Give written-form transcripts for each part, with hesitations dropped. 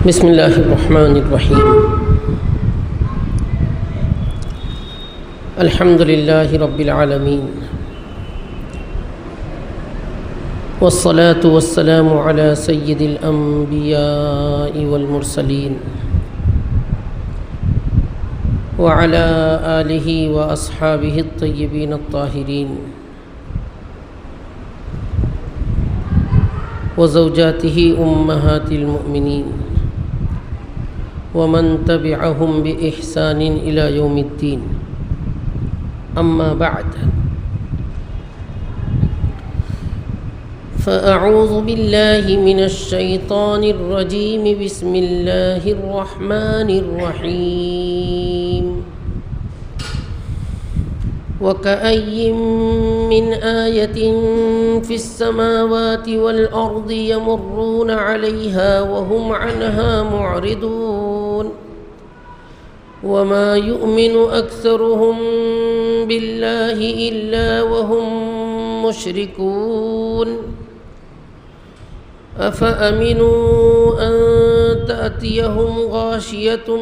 بسم اللہ الرحمن الرحیم الحمد للہ رب العالمین والصلاة والسلام علی سید الانبیاء والمرسلین وعلی آلہ واصحابہ الطیبین الطاہرین وزوجاتہ امہات المؤمنین ومن تبعهم بإحسان إلى يوم الدين أما بعد فأعوذ بالله من الشيطان الرجيم بسم الله الرحمن الرحيم وكأي من آية في السماوات والأرض يمرون عليها وهم عنها معرضون وما يؤمن أكثرهم بالله إلا وهم مشركون أفأمنوا أن تأتيهم غاشية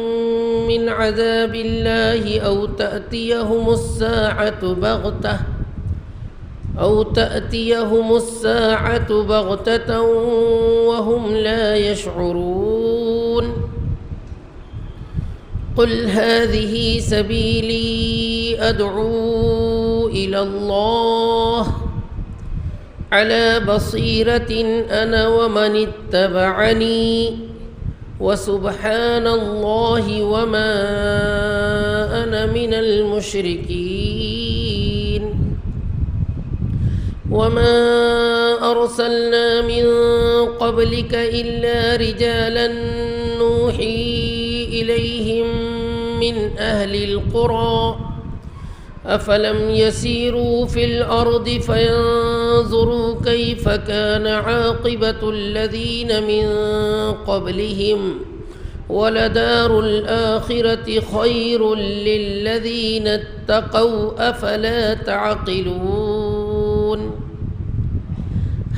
من عذاب الله أو تأتيهم الساعة بغتة وهم لا يشعرون قل هذه سبيلي أدعو إلى الله على بصيرة أنا ومن اتبعني وسبحان الله وما أنا من المشركين وما أرسلنا من قبلك إلا رجالا نوحي إليهم من أهل القرى أفلم يسيروا في الأرض فينظروا كيف كان عاقبة الذين من قبلهم ولدار الآخرة خير للذين اتقوا أفلا تعقلون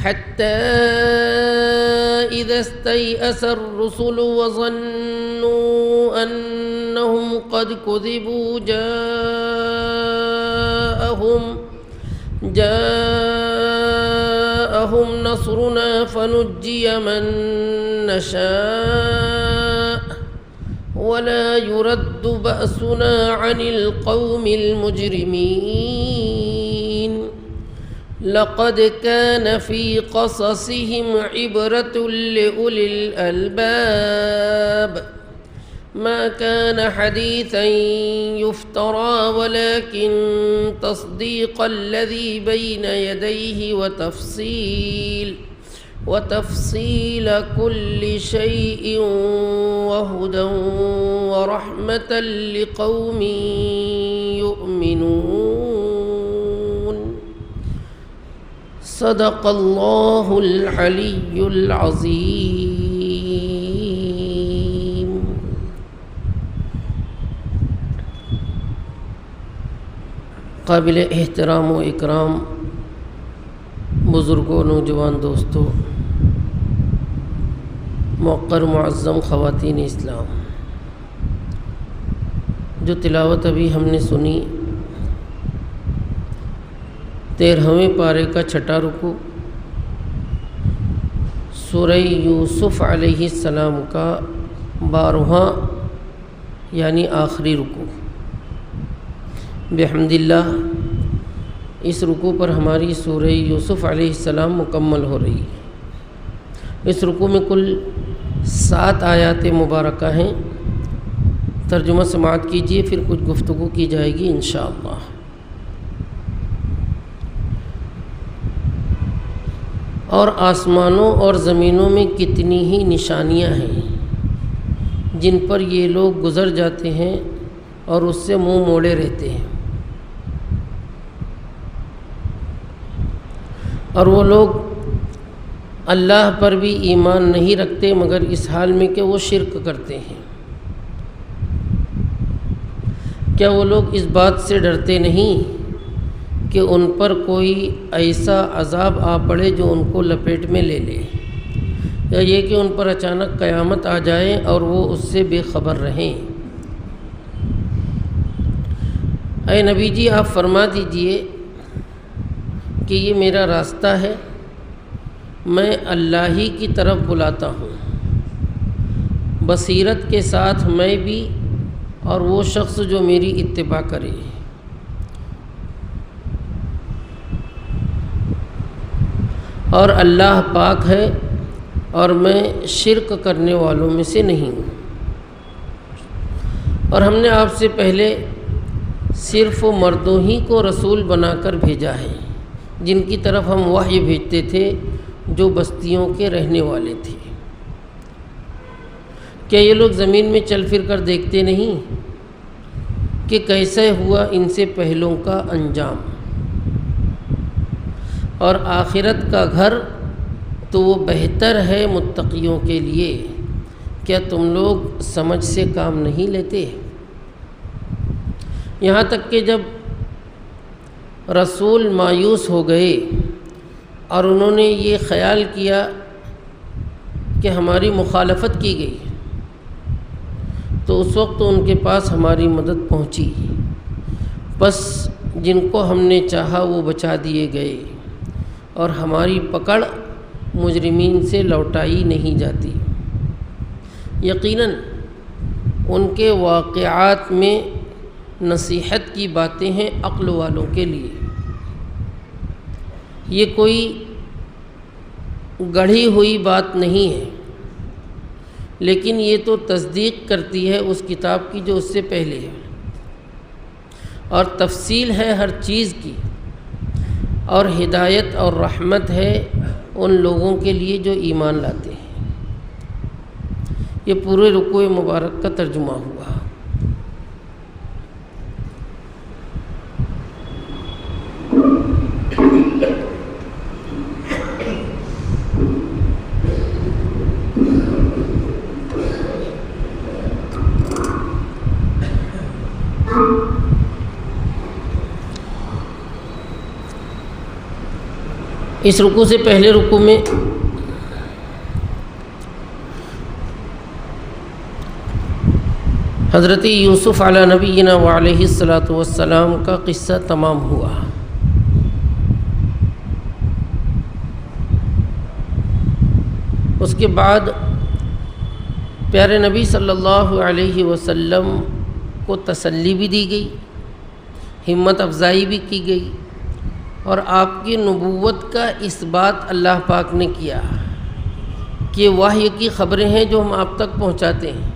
حتى إذا استيأس الرسل وظنوا أنهم قد كذبوا جاءهم نصرنا فنجي من نشاء ولا يرد بأسنا عن القوم المجرمين لقد كان في قصصهم عبرة لأولي الألباب ما كان حديثا يفترى ولكن تصديق الذي بين يديه وتفصيل كل شيء وهدى ورحمة لقوم يؤمنون صدق الله العلي العظيم. قابل احترام و اکرام بزرگوں، نوجوان دوستوں، موقر معظم خواتین اسلام، جو تلاوت ابھی ہم نے سنی 13ویں پارے کا 6واں رکوع سورہ یوسف علیہ السلام کا 12واں یعنی آخری رکوع. بحمد اللہ اس رکوع پر ہماری سورہ یوسف علیہ السلام مکمل ہو رہی ہے. اس رکوع میں کل 7 آیات مبارکہ ہیں. ترجمہ سماعت کیجیے، پھر کچھ گفتگو کی جائے گی انشاءاللہ. اور آسمانوں اور زمینوں میں کتنی ہی نشانیاں ہیں جن پر یہ لوگ گزر جاتے ہیں اور اس سے منہ موڑے رہتے ہیں. اور وہ لوگ اللہ پر بھی ایمان نہیں رکھتے مگر اس حال میں کہ وہ شرک کرتے ہیں. کیا وہ لوگ اس بات سے ڈرتے نہیں کہ ان پر کوئی ایسا عذاب آ پڑے جو ان کو لپیٹ میں لے لے. یا یہ کہ ان پر اچانک قیامت آ جائے اور وہ اس سے بے خبر رہیں۔ اے نبی جی آپ فرما دیجئے کہ یہ میرا راستہ ہے، میں اللہ ہی کی طرف بلاتا ہوں، بصیرت کے ساتھ میں بھی اور وہ شخص جو میری اتباع کرے۔ اور اللہ پاک ہے اور میں شرک کرنے والوں میں سے نہیں ہوں۔ اور ہم نے آپ سے پہلے صرف مردوں ہی کو رسول بنا کر بھیجا ہے، جن کی طرف ہم وحی بھیجتے تھے جو بستیوں کے رہنے والے تھے۔ کیا یہ لوگ زمین میں چل پھر کر دیکھتے نہیں کہ کیسے ہوا ان سے پہلوں کا انجام؟ اور آخرت کا گھر تو وہ بہتر ہے متقیوں کے لیے، کیا تم لوگ سمجھ سے کام نہیں لیتے؟ یہاں تک کہ جب رسول مایوس ہو گئے اور انہوں نے یہ خیال کیا کہ ہماری مخالفت کی گئی، تو اس وقت ان کے پاس ہماری مدد پہنچی، بس جن کو ہم نے چاہا وہ بچا دیے گئے، اور ہماری پکڑ مجرمین سے لوٹائی نہیں جاتی۔ یقیناً ان کے واقعات میں نصیحت کی باتیں ہیں عقل والوں کے لیے۔ یہ کوئی گڑھی ہوئی بات نہیں ہے، لیکن یہ تو تصدیق کرتی ہے اس کتاب کی جو اس سے پہلے ہے، اور تفصیل ہے ہر چیز کی، اور ہدایت اور رحمت ہے ان لوگوں کے لیے جو ایمان لاتے ہیں۔ یہ پورے رکوع مبارک کا ترجمہ ہوا۔ اس رکوع سے پہلے رکوع میں حضرت یوسف علی نبینا وعلیہ الصلاۃ والسلام کا قصہ تمام ہوا۔ اس کے بعد پیارے نبی صلی اللہ علیہ وسلم کو تسلی بھی دی گئی، ہمت افزائی بھی کی گئی، اور آپ کی نبوت کا اس بات اللہ پاک نے کیا کہ وحی کی خبریں ہیں جو ہم آپ تک پہنچاتے ہیں۔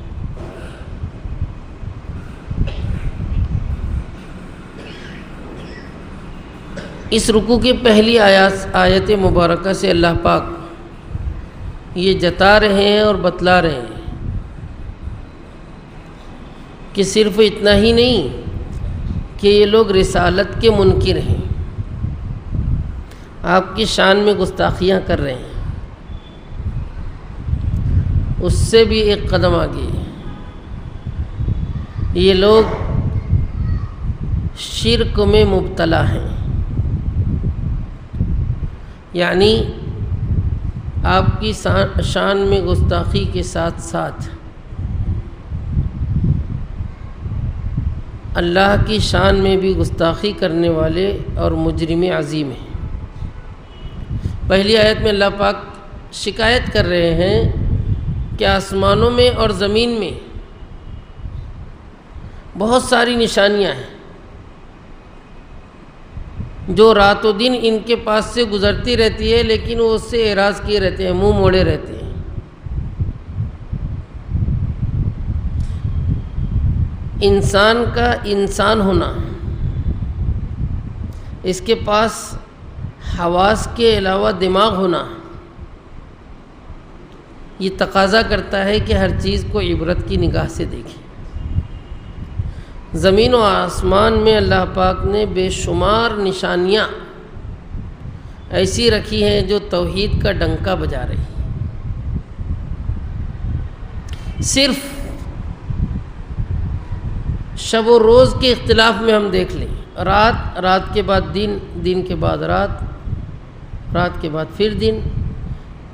اس رکوع کی پہلی آیت مبارکہ سے اللہ پاک یہ جتا رہے ہیں اور بتلا رہے ہیں کہ صرف اتنا ہی نہیں کہ یہ لوگ رسالت کے منکر ہیں، آپ کی شان میں گستاخیاں کر رہے ہیں، اس سے بھی ایک قدم آگے یہ لوگ شرک میں مبتلا ہیں، یعنی آپ کی شان میں گستاخی کے ساتھ ساتھ اللہ کی شان میں بھی گستاخی کرنے والے اور مجرم عظیم ہیں۔ پہلی آیت میں اللہ پاک شکایت کر رہے ہیں کہ آسمانوں میں اور زمین میں بہت ساری نشانیاں ہیں جو رات و دن ان کے پاس سے گزرتی رہتی ہے، لیکن وہ اس سے اعراض کیے رہتے ہیں، منہ موڑے رہتے ہیں۔ انسان کا انسان ہونا، اس کے پاس حواس کے علاوہ دماغ ہونا، یہ تقاضا کرتا ہے کہ ہر چیز کو عبرت کی نگاہ سے دیکھیں۔ زمین و آسمان میں اللہ پاک نے بے شمار نشانیاں ایسی رکھی ہیں جو توحید کا ڈنکا بجا رہی ہیں۔ صرف شب و روز کے اختلاف میں ہم دیکھ لیں، رات کے بعد دن، دن کے بعد رات، رات کے بعد پھر دن،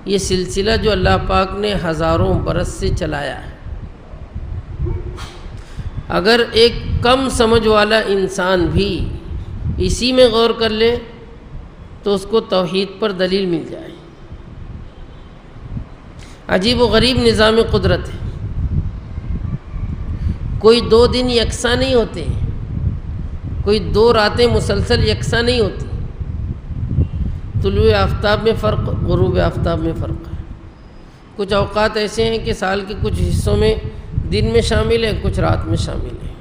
یہ سلسلہ جو اللہ پاک نے ہزاروں برس سے چلایا ہے، اگر ایک کم سمجھ والا انسان بھی اسی میں غور کر لے تو اس کو توحید پر دلیل مل جائے۔ عجیب و غریب نظام قدرت ہے، کوئی 2 دن یکساں نہیں ہوتے، کوئی 2 راتیں مسلسل یکساں نہیں ہوتی، طلوع آفتاب میں فرق، غروب آفتاب میں فرق ہے۔ کچھ اوقات ایسے ہیں کہ سال کے کچھ حصوں میں دن میں شامل ہیں، کچھ رات میں شامل ہیں،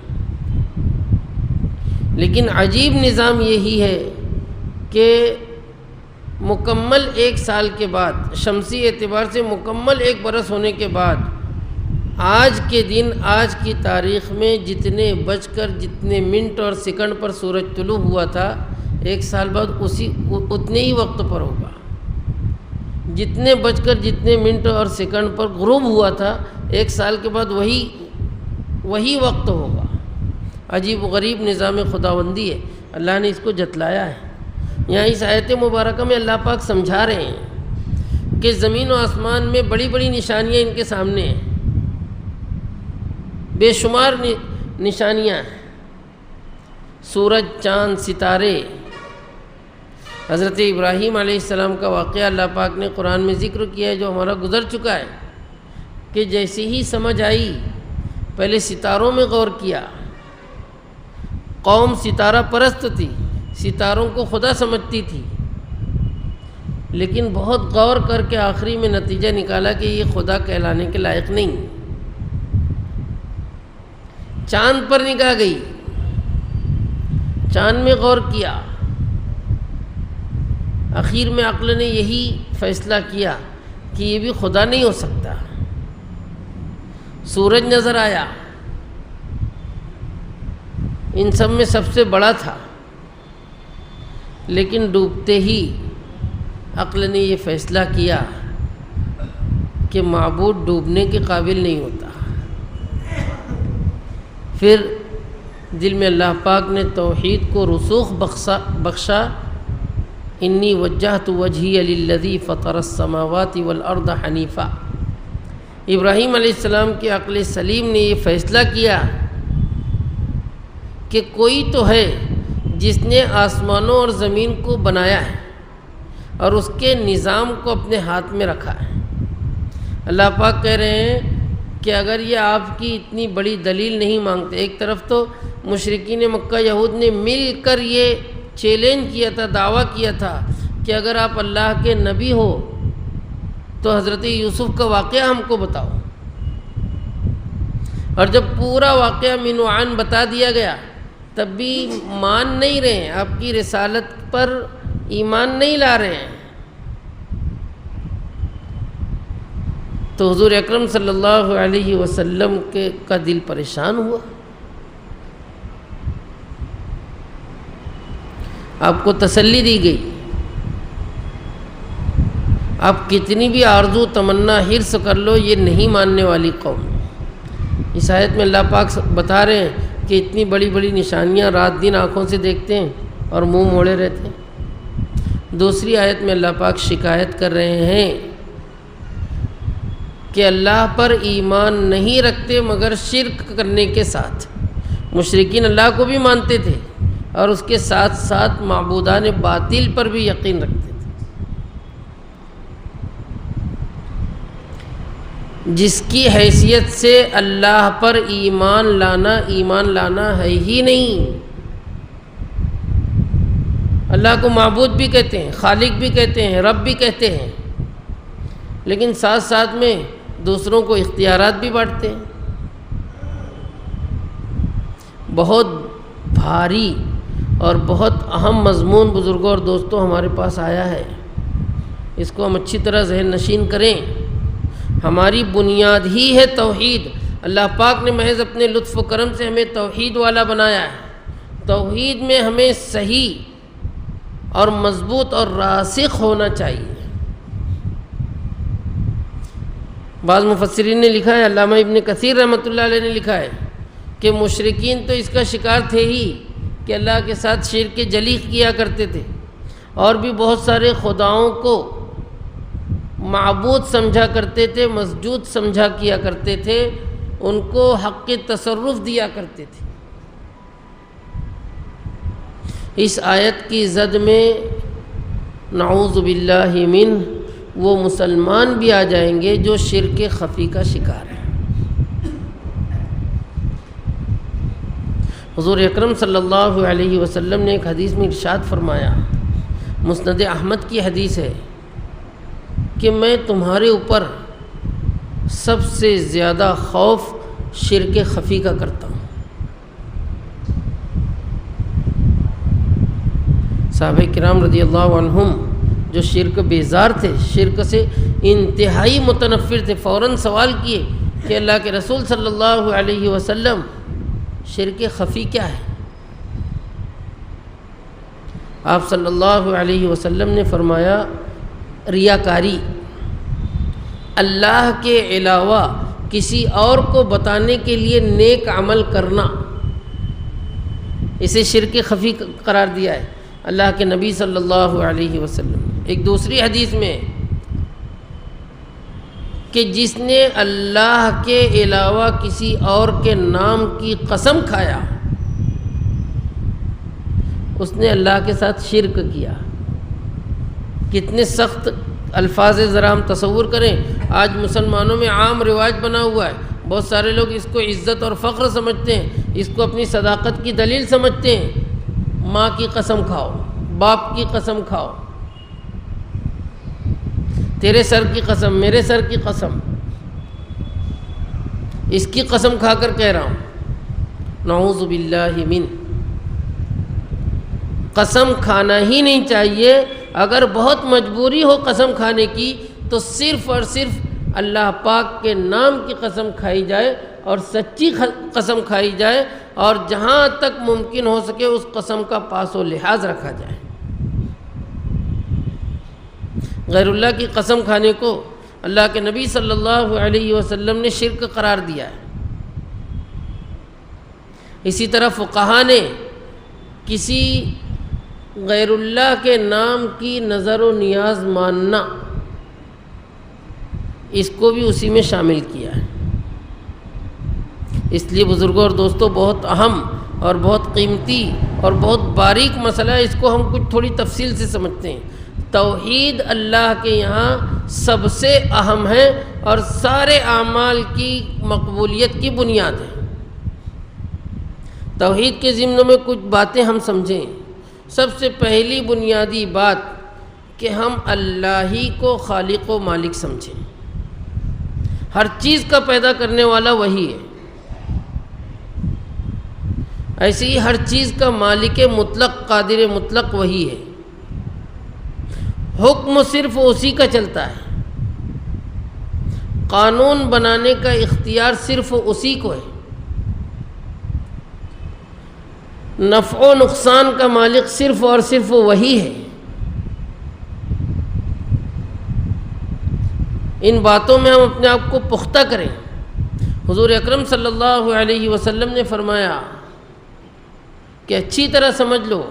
لیکن عجیب نظام یہی ہے کہ مکمل 1 سال کے بعد، شمسی اعتبار سے مکمل 1 برس ہونے کے بعد، آج کے دن، آج کی تاریخ میں جتنے بج کر جتنے منٹ اور سیکنڈ پر سورج طلوع ہوا تھا، 1 سال بعد اتنے ہی وقت پر ہوگا۔ جتنے بج کر جتنے منٹ اور سیکنڈ پر غروب ہوا تھا، 1 سال کے بعد وہی وقت ہوگا۔ عجیب و غریب نظام خداوندی ہے، اللہ نے اس کو جتلایا ہے۔ یہاں اس آیت مبارکہ میں اللہ پاک سمجھا رہے ہیں کہ زمین و آسمان میں بڑی بڑی نشانیاں ان کے سامنے ہیں، بے شمار نشانیاں ہیں، سورج، چاند، ستارے۔ حضرت ابراہیم علیہ السلام کا واقعہ اللہ پاک نے قرآن میں ذکر کیا ہے، جو ہمارا گزر چکا ہے، کہ جیسی ہی سمجھ آئی پہلے ستاروں میں غور کیا۔ قوم ستارہ پرست تھی، ستاروں کو خدا سمجھتی تھی، لیکن بہت غور کر کے آخری میں نتیجہ نکالا کہ یہ خدا کہلانے کے لائق نہیں۔ چاند پر نگاہ گئی، چاند میں غور کیا، آخر میں عقل نے یہی فیصلہ کیا کہ یہ بھی خدا نہیں ہو سکتا۔ سورج نظر آیا، ان سب میں سب سے بڑا تھا، لیکن ڈوبتے ہی عقل نے یہ فیصلہ کیا کہ معبود ڈوبنے کے قابل نہیں ہوتا۔ پھر دل میں اللہ پاک نے توحید کو رسوخ بخشا، انی وجہت وجہی للذی فطر السماوات والارض حنیفا۔ ابراہیم علیہ السلام کی عقل سلیم نے یہ فیصلہ کیا کہ کوئی تو ہے جس نے آسمانوں اور زمین کو بنایا ہے اور اس کے نظام کو اپنے ہاتھ میں رکھا ہے۔ اللہ پاک کہہ رہے ہیں کہ اگر یہ آپ کی اتنی بڑی دلیل نہیں مانگتے، ایک طرف تو مشرکین مکہ یہود نے مل کر یہ چیلنج کیا تھا، دعویٰ کیا تھا کہ اگر آپ اللہ کے نبی ہو تو حضرت یوسف کا واقعہ ہم کو بتاؤ، اور جب پورا واقعہ من و عن بتا دیا گیا تب بھی مان نہیں رہے ہیں، آپ کی رسالت پر ایمان نہیں لا رہے ہیں، تو حضور اکرم صلی اللہ علیہ وسلم کا دل پریشان ہوا۔ آپ کو تسلی دی گئی، آپ کتنی بھی آرزو تمنا حرص کر لو، یہ نہیں ماننے والی قوم۔ اس آیت میں اللہ پاک بتا رہے ہیں کہ اتنی بڑی بڑی نشانیاں رات دن آنکھوں سے دیکھتے ہیں اور منہ موڑے رہتے ہیں۔ دوسری آیت میں اللہ پاک شکایت کر رہے ہیں کہ اللہ پر ایمان نہیں رکھتے مگر شرک کرنے کے ساتھ۔ مشرکین اللہ کو بھی مانتے تھے اور اس کے ساتھ ساتھ معبودان باطل پر بھی یقین رکھتے تھے۔ جس کی حیثیت سے اللہ پر ایمان لانا ہے ہی نہیں۔ اللہ کو معبود بھی کہتے ہیں، خالق بھی کہتے ہیں، رب بھی کہتے ہیں، لیکن ساتھ ساتھ میں دوسروں کو اختیارات بھی بانٹتے ہیں۔ بہت بھاری اور بہت اہم مضمون بزرگوں اور دوستوں ہمارے پاس آیا ہے، اس کو ہم اچھی طرح ذہن نشین کریں۔ ہماری بنیاد ہی ہے توحید۔ اللہ پاک نے محض اپنے لطف و کرم سے ہمیں توحید والا بنایا ہے۔ توحید میں ہمیں صحیح اور مضبوط اور راسخ ہونا چاہیے۔ بعض مفسرین نے لکھا ہے، علامہ ابن کثیر رحمۃ اللہ علیہ نے لکھا ہے کہ مشرکین تو اس کا شکار تھے ہی کہ اللہ کے ساتھ شرک جلی کیا کرتے تھے، اور بھی بہت سارے خداؤں کو معبود سمجھا کرتے تھے، مسجود سمجھا کیا کرتے تھے، ان کو حق تصرف دیا کرتے تھے۔ اس آیت کی زد میں نعوذ باللہ من وہ مسلمان بھی آ جائیں گے جو شرک خفی کا شکار ہیں۔ حضور اکرم صلی اللہ علیہ وسلم نے ایک حدیث میں ارشاد فرمایا، مسند احمد کی حدیث ہے، کہ میں تمہارے اوپر سب سے زیادہ خوف شرک خفی کا کرتا ہوں۔ صحابہ کرام رضی اللہ عنہم جو شرک بیزار تھے، شرک سے انتہائی متنفر تھے، فوراً سوال کیے کہ اللہ کے رسول صلی اللہ علیہ وسلم شرک خفی کیا ہے؟ آپ صلی اللہ علیہ وسلم نے فرمایا، ریاکاری، اللہ کے علاوہ کسی اور کو بتانے کے لیے نیک عمل کرنا، اسے شرک خفی قرار دیا ہے اللہ کے نبی صلی اللہ علیہ وسلم۔ ایک دوسری حدیث میں کہ جس نے اللہ کے علاوہ کسی اور کے نام کی قسم کھایا، اس نے اللہ کے ساتھ شرک کیا۔ کتنے سخت الفاظ، ذرا ہم تصور کریں، آج مسلمانوں میں عام رواج بنا ہوا ہے، بہت سارے لوگ اس کو عزت اور فخر سمجھتے ہیں، اس کو اپنی صداقت کی دلیل سمجھتے ہیں۔ ماں کی قسم کھاؤ، باپ کی قسم کھاؤ، تیرے سر کی قسم، میرے سر کی قسم، اس کی قسم کھا کر کہہ رہا ہوں، نعوذ باللہ من۔ قسم کھانا ہی نہیں چاہیے، اگر بہت مجبوری ہو قسم کھانے کی تو صرف اور صرف اللہ پاک کے نام کی قسم کھائی جائے اور سچی قسم کھائی جائے، اور جہاں تک ممکن ہو سکے اس قسم کا پاس و لحاظ رکھا جائے۔ غیر اللہ کی قسم کھانے کو اللہ کے نبی صلی اللہ علیہ وسلم نے شرک قرار دیا ہے۔ اسی طرح فقہا نے کسی غیر اللہ کے نام کی نظر و نیاز ماننا، اس کو بھی اسی میں شامل کیا ہے۔ اس لیے بزرگوں اور دوستوں، بہت اہم اور بہت قیمتی اور بہت باریک مسئلہ ہے، اس کو ہم کچھ تھوڑی تفصیل سے سمجھتے ہیں۔ توحید اللہ کے یہاں سب سے اہم ہے اور سارے اعمال کی مقبولیت کی بنیاد ہے۔ توحید کے ضمن میں کچھ باتیں ہم سمجھیں۔ سب سے پہلی بنیادی بات کہ ہم اللہ ہی کو خالق و مالک سمجھیں۔ ہر چیز کا پیدا کرنے والا وہی ہے، ایسے ہی ہر چیز کا مالک مطلق، قادر مطلق وہی ہے۔ حکم صرف اسی کا چلتا ہے، قانون بنانے کا اختیار صرف اسی کو ہے، نفع و نقصان کا مالک صرف اور صرف وہی ہے۔ ان باتوں میں ہم اپنے آپ کو پختہ کریں۔ حضور اکرم صلی اللہ علیہ وسلم نے فرمایا کہ اچھی طرح سمجھ لو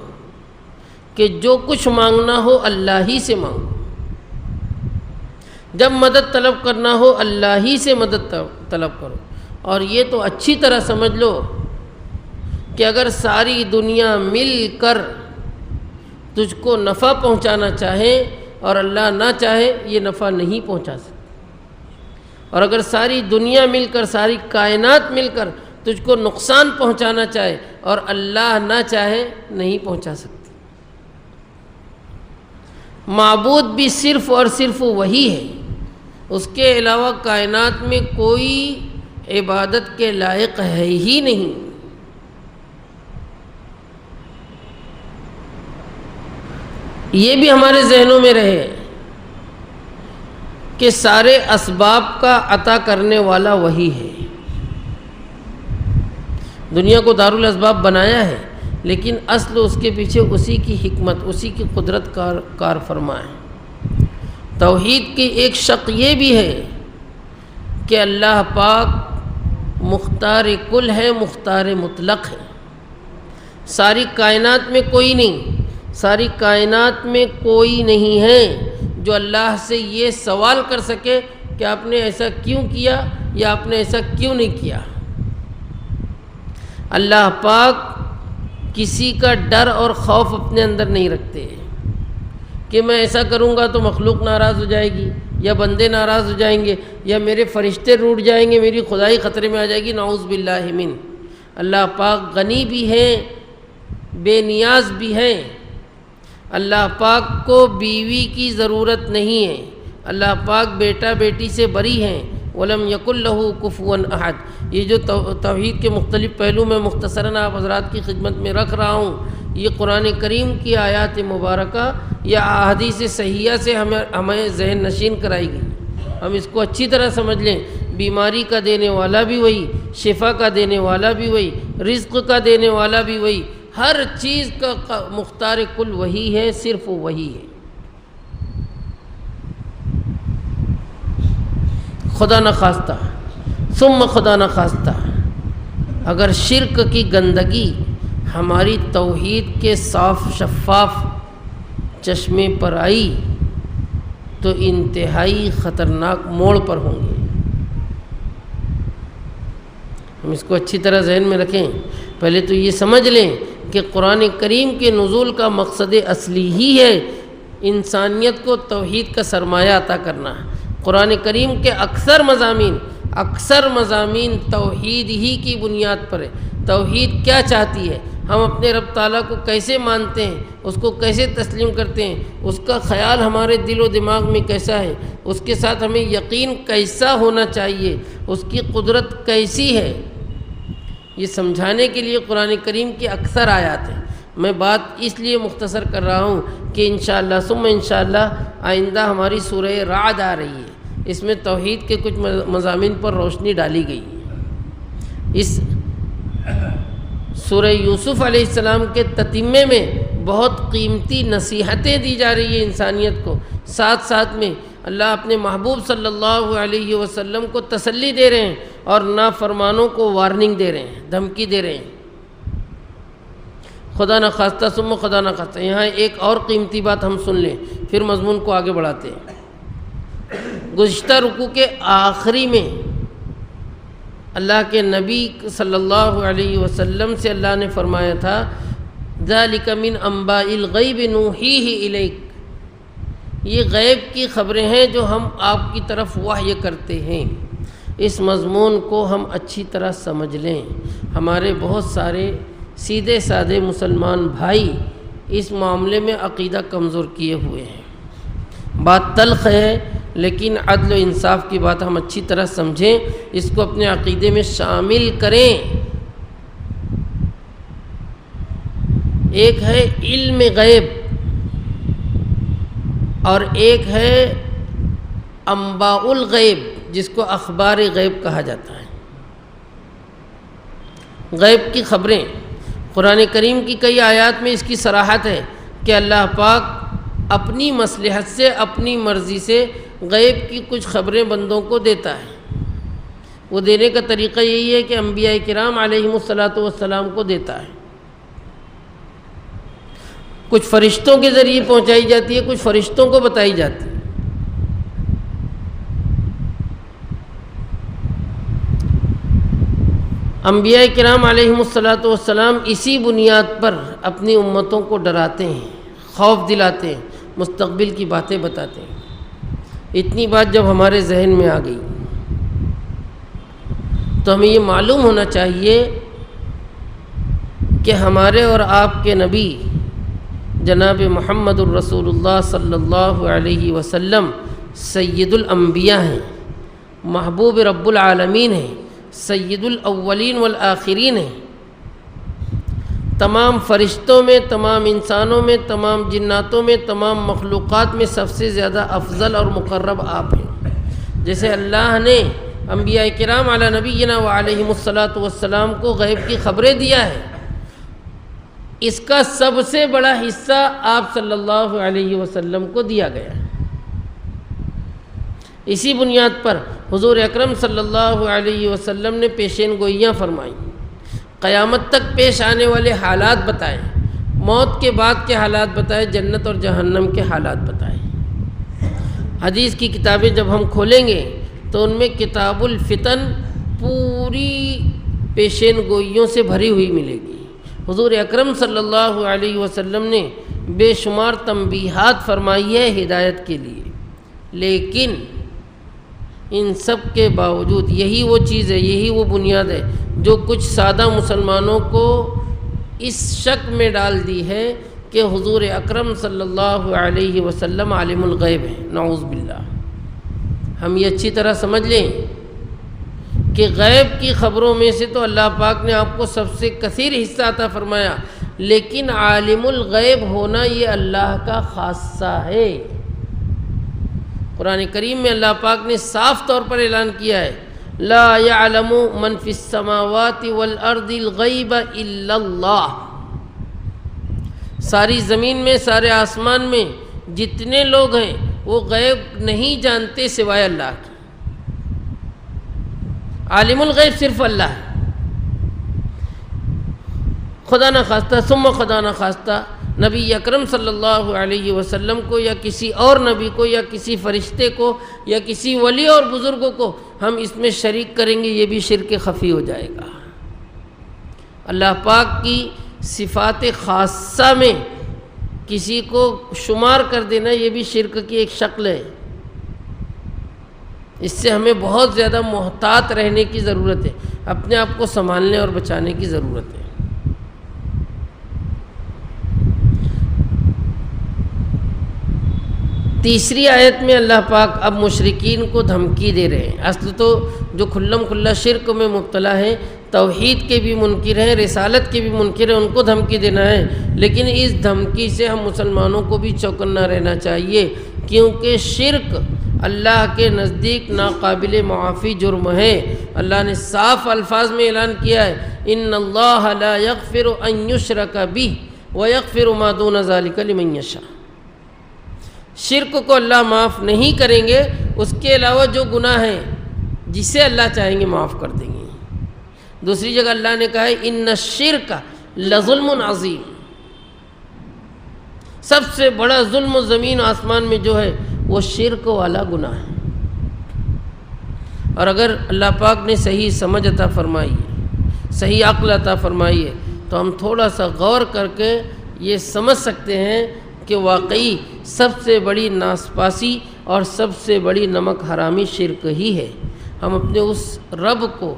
کہ جو کچھ مانگنا ہو اللہ ہی سے مانگو، جب مدد طلب کرنا ہو اللہ ہی سے مدد طلب کرو، اور یہ تو اچھی طرح سمجھ لو کہ اگر ساری دنیا مل کر تجھ کو نفع پہنچانا چاہے اور اللہ نہ چاہے، یہ نفع نہیں پہنچا سکتے، اور اگر ساری دنیا مل کر، ساری کائنات مل کر تجھ کو نقصان پہنچانا چاہے اور اللہ نہ چاہے، نہیں پہنچا سکتے۔ معبود بھی صرف اور صرف وہی ہے، اس کے علاوہ کائنات میں کوئی عبادت کے لائق ہے ہی نہیں۔ یہ بھی ہمارے ذہنوں میں رہے کہ سارے اسباب کا عطا کرنے والا وہی ہے۔ دنیا کو دارالاسباب بنایا ہے، لیکن اصل اس کے پیچھے اسی کی حکمت، اسی کی قدرت کار فرما ہے۔ توحید کی ایک شق یہ بھی ہے کہ اللہ پاک مختار کل ہے، مختار مطلق ہے۔ ساری کائنات میں کوئی نہیں، ساری کائنات میں کوئی نہیں ہے جو اللہ سے یہ سوال کر سکے کہ آپ نے ایسا کیوں کیا یا آپ نے ایسا کیوں نہیں کیا۔ اللہ پاک کسی کا ڈر اور خوف اپنے اندر نہیں رکھتے کہ میں ایسا کروں گا تو مخلوق ناراض ہو جائے گی، یا بندے ناراض ہو جائیں گے، یا میرے فرشتے روٹ جائیں گے، میری خدائی خطرے میں آ جائے گی، نعوذ باللہ من۔ اللہ پاک غنی بھی ہیں، بے نیاز بھی ہیں۔ اللہ پاک کو بیوی کی ضرورت نہیں ہے، اللہ پاک بیٹا بیٹی سے بری ہیں۔ وَلَمْ يَكُنْ لَهُ كُفُوًا أَحَدٌ۔ یہ جو توحید کے مختلف پہلو میں مختصراً آپ حضرات کی خدمت میں رکھ رہا ہوں، یہ قرآن کریم کی آیات مبارکہ یا احادیث صحیحہ سے ہمیں ذہن نشین کرائی گئی۔ ہم اس کو اچھی طرح سمجھ لیں، بیماری کا دینے والا بھی وہی، شفا کا دینے والا بھی وہی، رزق کا دینے والا بھی وہی، ہر چیز کا مختار کل وہی ہے، صرف وہی ہے۔ خدا نخواستہ ثم خدا نخواستہ اگر شرک کی گندگی ہماری توحید کے صاف شفاف چشمے پر آئی تو انتہائی خطرناک موڑ پر ہوں گے۔ ہم اس کو اچھی طرح ذہن میں رکھیں۔ پہلے تو یہ سمجھ لیں کہ قرآن کریم کے نزول کا مقصد اصلی ہی ہے انسانیت کو توحید کا سرمایہ عطا کرنا۔ قرآن کریم کے اکثر مضامین توحید ہی کی بنیاد پر ہے۔ توحید کیا چاہتی ہے، ہم اپنے رب تعالیٰ کو کیسے مانتے ہیں، اس کو کیسے تسلیم کرتے ہیں، اس کا خیال ہمارے دل و دماغ میں کیسا ہے، اس کے ساتھ ہمیں یقین کیسا ہونا چاہیے، اس کی قدرت کیسی ہے، یہ سمجھانے کے لیے قرآن کریم کی اکثر آیات ہیں۔ میں بات اس لیے مختصر کر رہا ہوں کہ انشاءاللہ ثم انشاءاللہ آئندہ ہماری سورہ رعد آ رہی ہے، اس میں توحید کے کچھ مضامین پر روشنی ڈالی گئی ہے۔ اس سورہ یوسف علیہ السلام کے تتمے میں بہت قیمتی نصیحتیں دی جا رہی ہیں انسانیت کو، ساتھ ساتھ میں اللہ اپنے محبوب صلی اللہ علیہ وسلم کو تسلی دے رہے ہیں اور نافرمانوں کو وارننگ دے رہے ہیں، دھمکی دے رہے ہیں۔ خدا نخواستہ ثم خدا نخواستہ یہاں ایک اور قیمتی بات ہم سن لیں، پھر مضمون کو آگے بڑھاتے ہیں۔ گزشتہ رکوع کے آخری میں اللہ کے نبی صلی اللہ علیہ وسلم سے اللہ نے فرمایا تھا ذَلِكَ مِنْ أَنْبَاءِ الْغَيْبِ نُوحِيهِ إِلَيْكَ، یہ غیب کی خبریں ہیں جو ہم آپ کی طرف وحی کرتے ہیں۔ اس مضمون کو ہم اچھی طرح سمجھ لیں۔ ہمارے بہت سارے سیدھے سادے مسلمان بھائی اس معاملے میں عقیدہ کمزور کیے ہوئے ہیں۔ بات تلخ ہے لیکن عدل و انصاف کی بات ہم اچھی طرح سمجھیں، اس کو اپنے عقیدے میں شامل کریں۔ ایک ہے علم غیب اور ایک ہے انباء الغیب، جس کو اخبار غیب کہا جاتا ہے۔ غیب کی خبریں، قرآن کریم کی کئی آیات میں اس کی صراحت ہے کہ اللہ پاک اپنی مصلحت سے، اپنی مرضی سے غیب کی کچھ خبریں بندوں کو دیتا ہے۔ وہ دینے کا طریقہ یہی ہے کہ انبیاء کرام علیہم السلام کو دیتا ہے۔ کچھ فرشتوں کے ذریعے پہنچائی جاتی ہے، کچھ فرشتوں کو بتائی جاتی ہے۔ انبیاء کرام علیہم السلام اسی بنیاد پر اپنی امتوں کو ڈراتے ہیں، خوف دلاتے ہیں، مستقبل کی باتیں بتاتے ہیں۔ اتنی بات جب ہمارے ذہن میں آ گئی تو ہمیں یہ معلوم ہونا چاہیے کہ ہمارے اور آپ کے نبی جناب محمد الرسول اللہ صلی اللہ علیہ وسلم سید الانبیاء ہیں، محبوب رب العالمین ہیں، سید الاولین والآخرین ہیں۔ تمام فرشتوں میں، تمام انسانوں میں، تمام جناتوں میں، تمام مخلوقات میں سب سے زیادہ افضل اور مقرب آپ ہیں۔ جیسے اللہ نے انبیاء کرام علی نبینا وعلیہم السلام کو غیب کی خبریں دیا ہے، اس کا سب سے بڑا حصہ آپ صلی اللہ علیہ وسلم کو دیا گیا ہے۔ اسی بنیاد پر حضور اکرم صلی اللہ علیہ وسلم نے پیشین گوئیاں فرمائیں، قیامت تک پیش آنے والے حالات بتائیں، موت کے بعد کے حالات بتائیں، جنت اور جہنم کے حالات بتائیں۔ حدیث کی کتابیں جب ہم کھولیں گے تو ان میں کتاب الفتن پوری پیشین گوئیوں سے بھری ہوئی ملے گی۔ حضور اکرم صلی اللہ علیہ وسلم نے بے شمار تنبیہات فرمائی ہے ہدایت کے لیے، لیکن ان سب کے باوجود یہی وہ چیز ہے، یہی وہ بنیاد ہے جو کچھ سادہ مسلمانوں کو اس شک میں ڈال دی ہے کہ حضور اکرم صلی اللہ علیہ وسلم عالم الغیب ہیں۔ نعوذ باللہ۔ ہم یہ اچھی طرح سمجھ لیں کہ غیب کی خبروں میں سے تو اللہ پاک نے آپ کو سب سے کثیر حصہ عطا فرمایا، لیکن عالم الغیب ہونا یہ اللہ کا خاصہ ہے۔ قرآن کریم میں اللہ پاک نے صاف طور پر اعلان کیا ہے، لا يعلم من فی السماوات والارض الغیب الا اللہ۔ ساری زمین میں، سارے آسمان میں جتنے لوگ ہیں وہ غیب نہیں جانتے سوائے اللہ کے۔ عالم الغیب صرف اللہ ہے۔ خدا نخواستہ ثم خدا نخواستہ نبی اکرم صلی اللہ علیہ وسلم کو یا کسی اور نبی کو یا کسی فرشتے کو یا کسی ولی اور بزرگوں کو ہم اس میں شریک کریں گے، یہ بھی شرک خفی ہو جائے گا۔ اللہ پاک کی صفات خاصہ میں کسی کو شمار کر دینا یہ بھی شرک کی ایک شکل ہے۔ اس سے ہمیں بہت زیادہ محتاط رہنے کی ضرورت ہے، اپنے آپ کو سنبھالنے اور بچانے کی ضرورت ہے۔ تیسری آیت میں اللہ پاک اب مشرکین کو دھمکی دے رہے ہیں۔ اصل تو جو کھلم کھلا شرک میں مبتلا ہیں، توحید کے بھی منکر ہیں، رسالت کے بھی منکر ہیں، ان کو دھمکی دینا ہے، لیکن اس دھمکی سے ہم مسلمانوں کو بھی چوکنا رہنا چاہیے، کیونکہ شرک اللہ کے نزدیک ناقابل معافی جرم ہے۔ اللہ نے صاف الفاظ میں اعلان کیا ہے، ان اللہ لا یغفر ان یشرک بہ ویغفر ما دون ذلک لمن یشاء۔ شرک کو اللہ معاف نہیں کریں گے، اس کے علاوہ جو گناہ ہیں جسے اللہ چاہیں گے معاف کر دیں گے۔ دوسری جگہ اللہ نے کہا ہے ان الشرک لظلم عظیم، سب سے بڑا ظلم زمین و آسمان میں جو ہے وہ شرک والا گناہ ہے۔ اور اگر اللہ پاک نے صحیح سمجھ عطا فرمائی ہے، صحیح عقل عطا فرمائی ہے، تو ہم تھوڑا سا غور کر کے یہ سمجھ سکتے ہیں کہ واقعی سب سے بڑی ناسپاسی اور سب سے بڑی نمک حرامی شرک ہی ہے۔ ہم اپنے اس رب کو،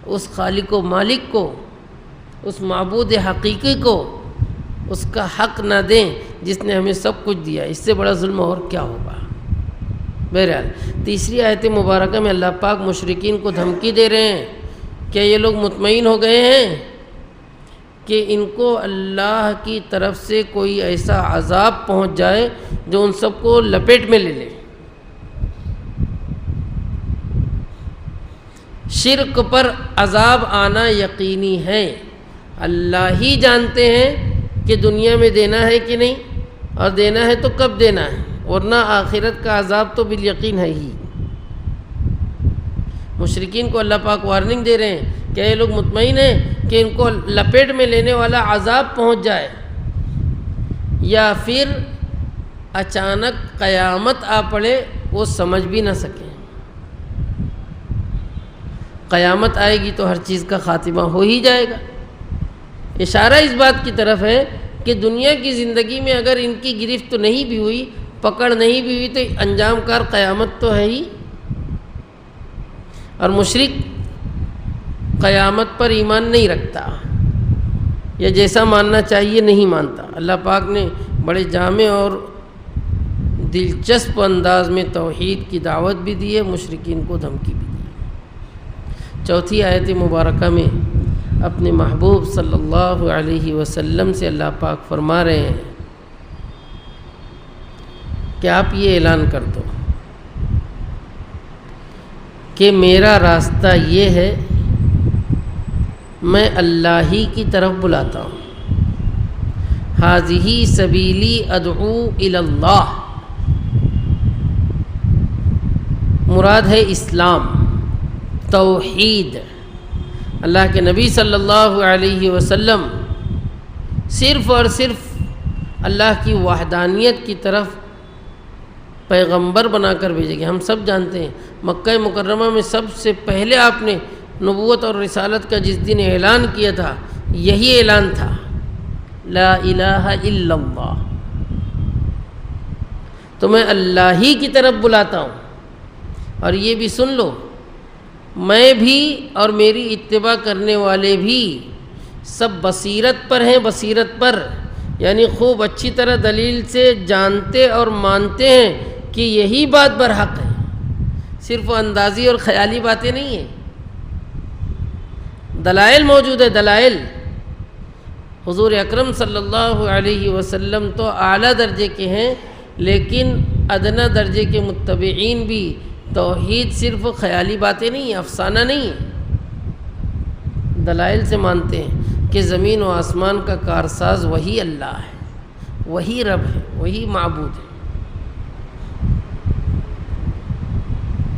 اس خالق و مالک کو، اس معبود حقیقی کو اس کا حق نہ دیں جس نے ہمیں سب کچھ دیا، اس سے بڑا ظلم اور کیا ہوگا۔ بہرحال تیسری آیت مبارکہ میں اللہ پاک مشرکین کو دھمکی دے رہے ہیں، کیا یہ لوگ مطمئن ہو گئے ہیں کہ ان کو اللہ کی طرف سے کوئی ایسا عذاب پہنچ جائے جو ان سب کو لپیٹ میں لے لے؟ شرک پر عذاب آنا یقینی ہے، اللہ ہی جانتے ہیں کہ دنیا میں دینا ہے کہ نہیں، اور دینا ہے تو کب دینا ہے، ورنہ آخرت کا عذاب تو بالیقین ہے ہی۔ مشرکین کو اللہ پاک وارننگ دے رہے ہیں، کیا یہ لوگ مطمئن ہیں کہ ان کو لپیٹ میں لینے والا عذاب پہنچ جائے، یا پھر اچانک قیامت آ پڑے وہ سمجھ بھی نہ سکیں؟ قیامت آئے گی تو ہر چیز کا خاتمہ ہو ہی جائے گا۔ اشارہ اس بات کی طرف ہے کہ دنیا کی زندگی میں اگر ان کی گرفت نہیں بھی ہوئی، پکڑ نہیں بھی ہوئی، تو انجام کار قیامت تو ہے ہی۔ اور مشرک قیامت پر ایمان نہیں رکھتا، یا جیسا ماننا چاہیے نہیں مانتا۔ اللہ پاک نے بڑے جامع اور دلچسپ انداز میں توحید کی دعوت بھی دی ہے، مشرکین کو دھمکی بھی دی ہے۔ چوتھی آیت مبارکہ میں اپنے محبوب صلی اللہ علیہ وسلم سے اللہ پاک فرما رہے ہیں کہ آپ یہ اعلان کر دو کہ میرا راستہ یہ ہے، میں اللہ ہی کی طرف بلاتا ہوں، ھذہ سبیلی ادعو الی اللہ، مراد ہے اسلام، توحید۔ اللہ کے نبی صلی اللہ علیہ وسلم صرف اور صرف اللہ کی وحدانیت کی طرف پیغمبر بنا کر بھیجے گئے۔ ہم سب جانتے ہیں مکہ مکرمہ میں سب سے پہلے آپ نے نبوت اور رسالت کا جس دن اعلان کیا تھا یہی اعلان تھا، لا الہ الا اللہ، تو میں اللہ ہی کی طرف بلاتا ہوں۔ اور یہ بھی سن لو، میں بھی اور میری اتباع کرنے والے بھی سب بصیرت پر ہیں، بصیرت پر، یعنی خوب اچھی طرح دلیل سے جانتے اور مانتے ہیں کہ یہی بات برحق ہے، صرف اندازی اور خیالی باتیں نہیں ہیں، دلائل موجود ہے، دلائل۔ حضور اکرم صلی اللہ علیہ وسلم تو اعلیٰ درجے کے ہیں، لیکن ادنیٰ درجے کے متبعین بھی توحید صرف خیالی باتیں نہیں ہیں، افسانہ نہیں ہے، دلائل سے مانتے ہیں کہ زمین و آسمان کا کارساز وہی اللہ ہے، وہی رب ہے، وہی معبود ہے۔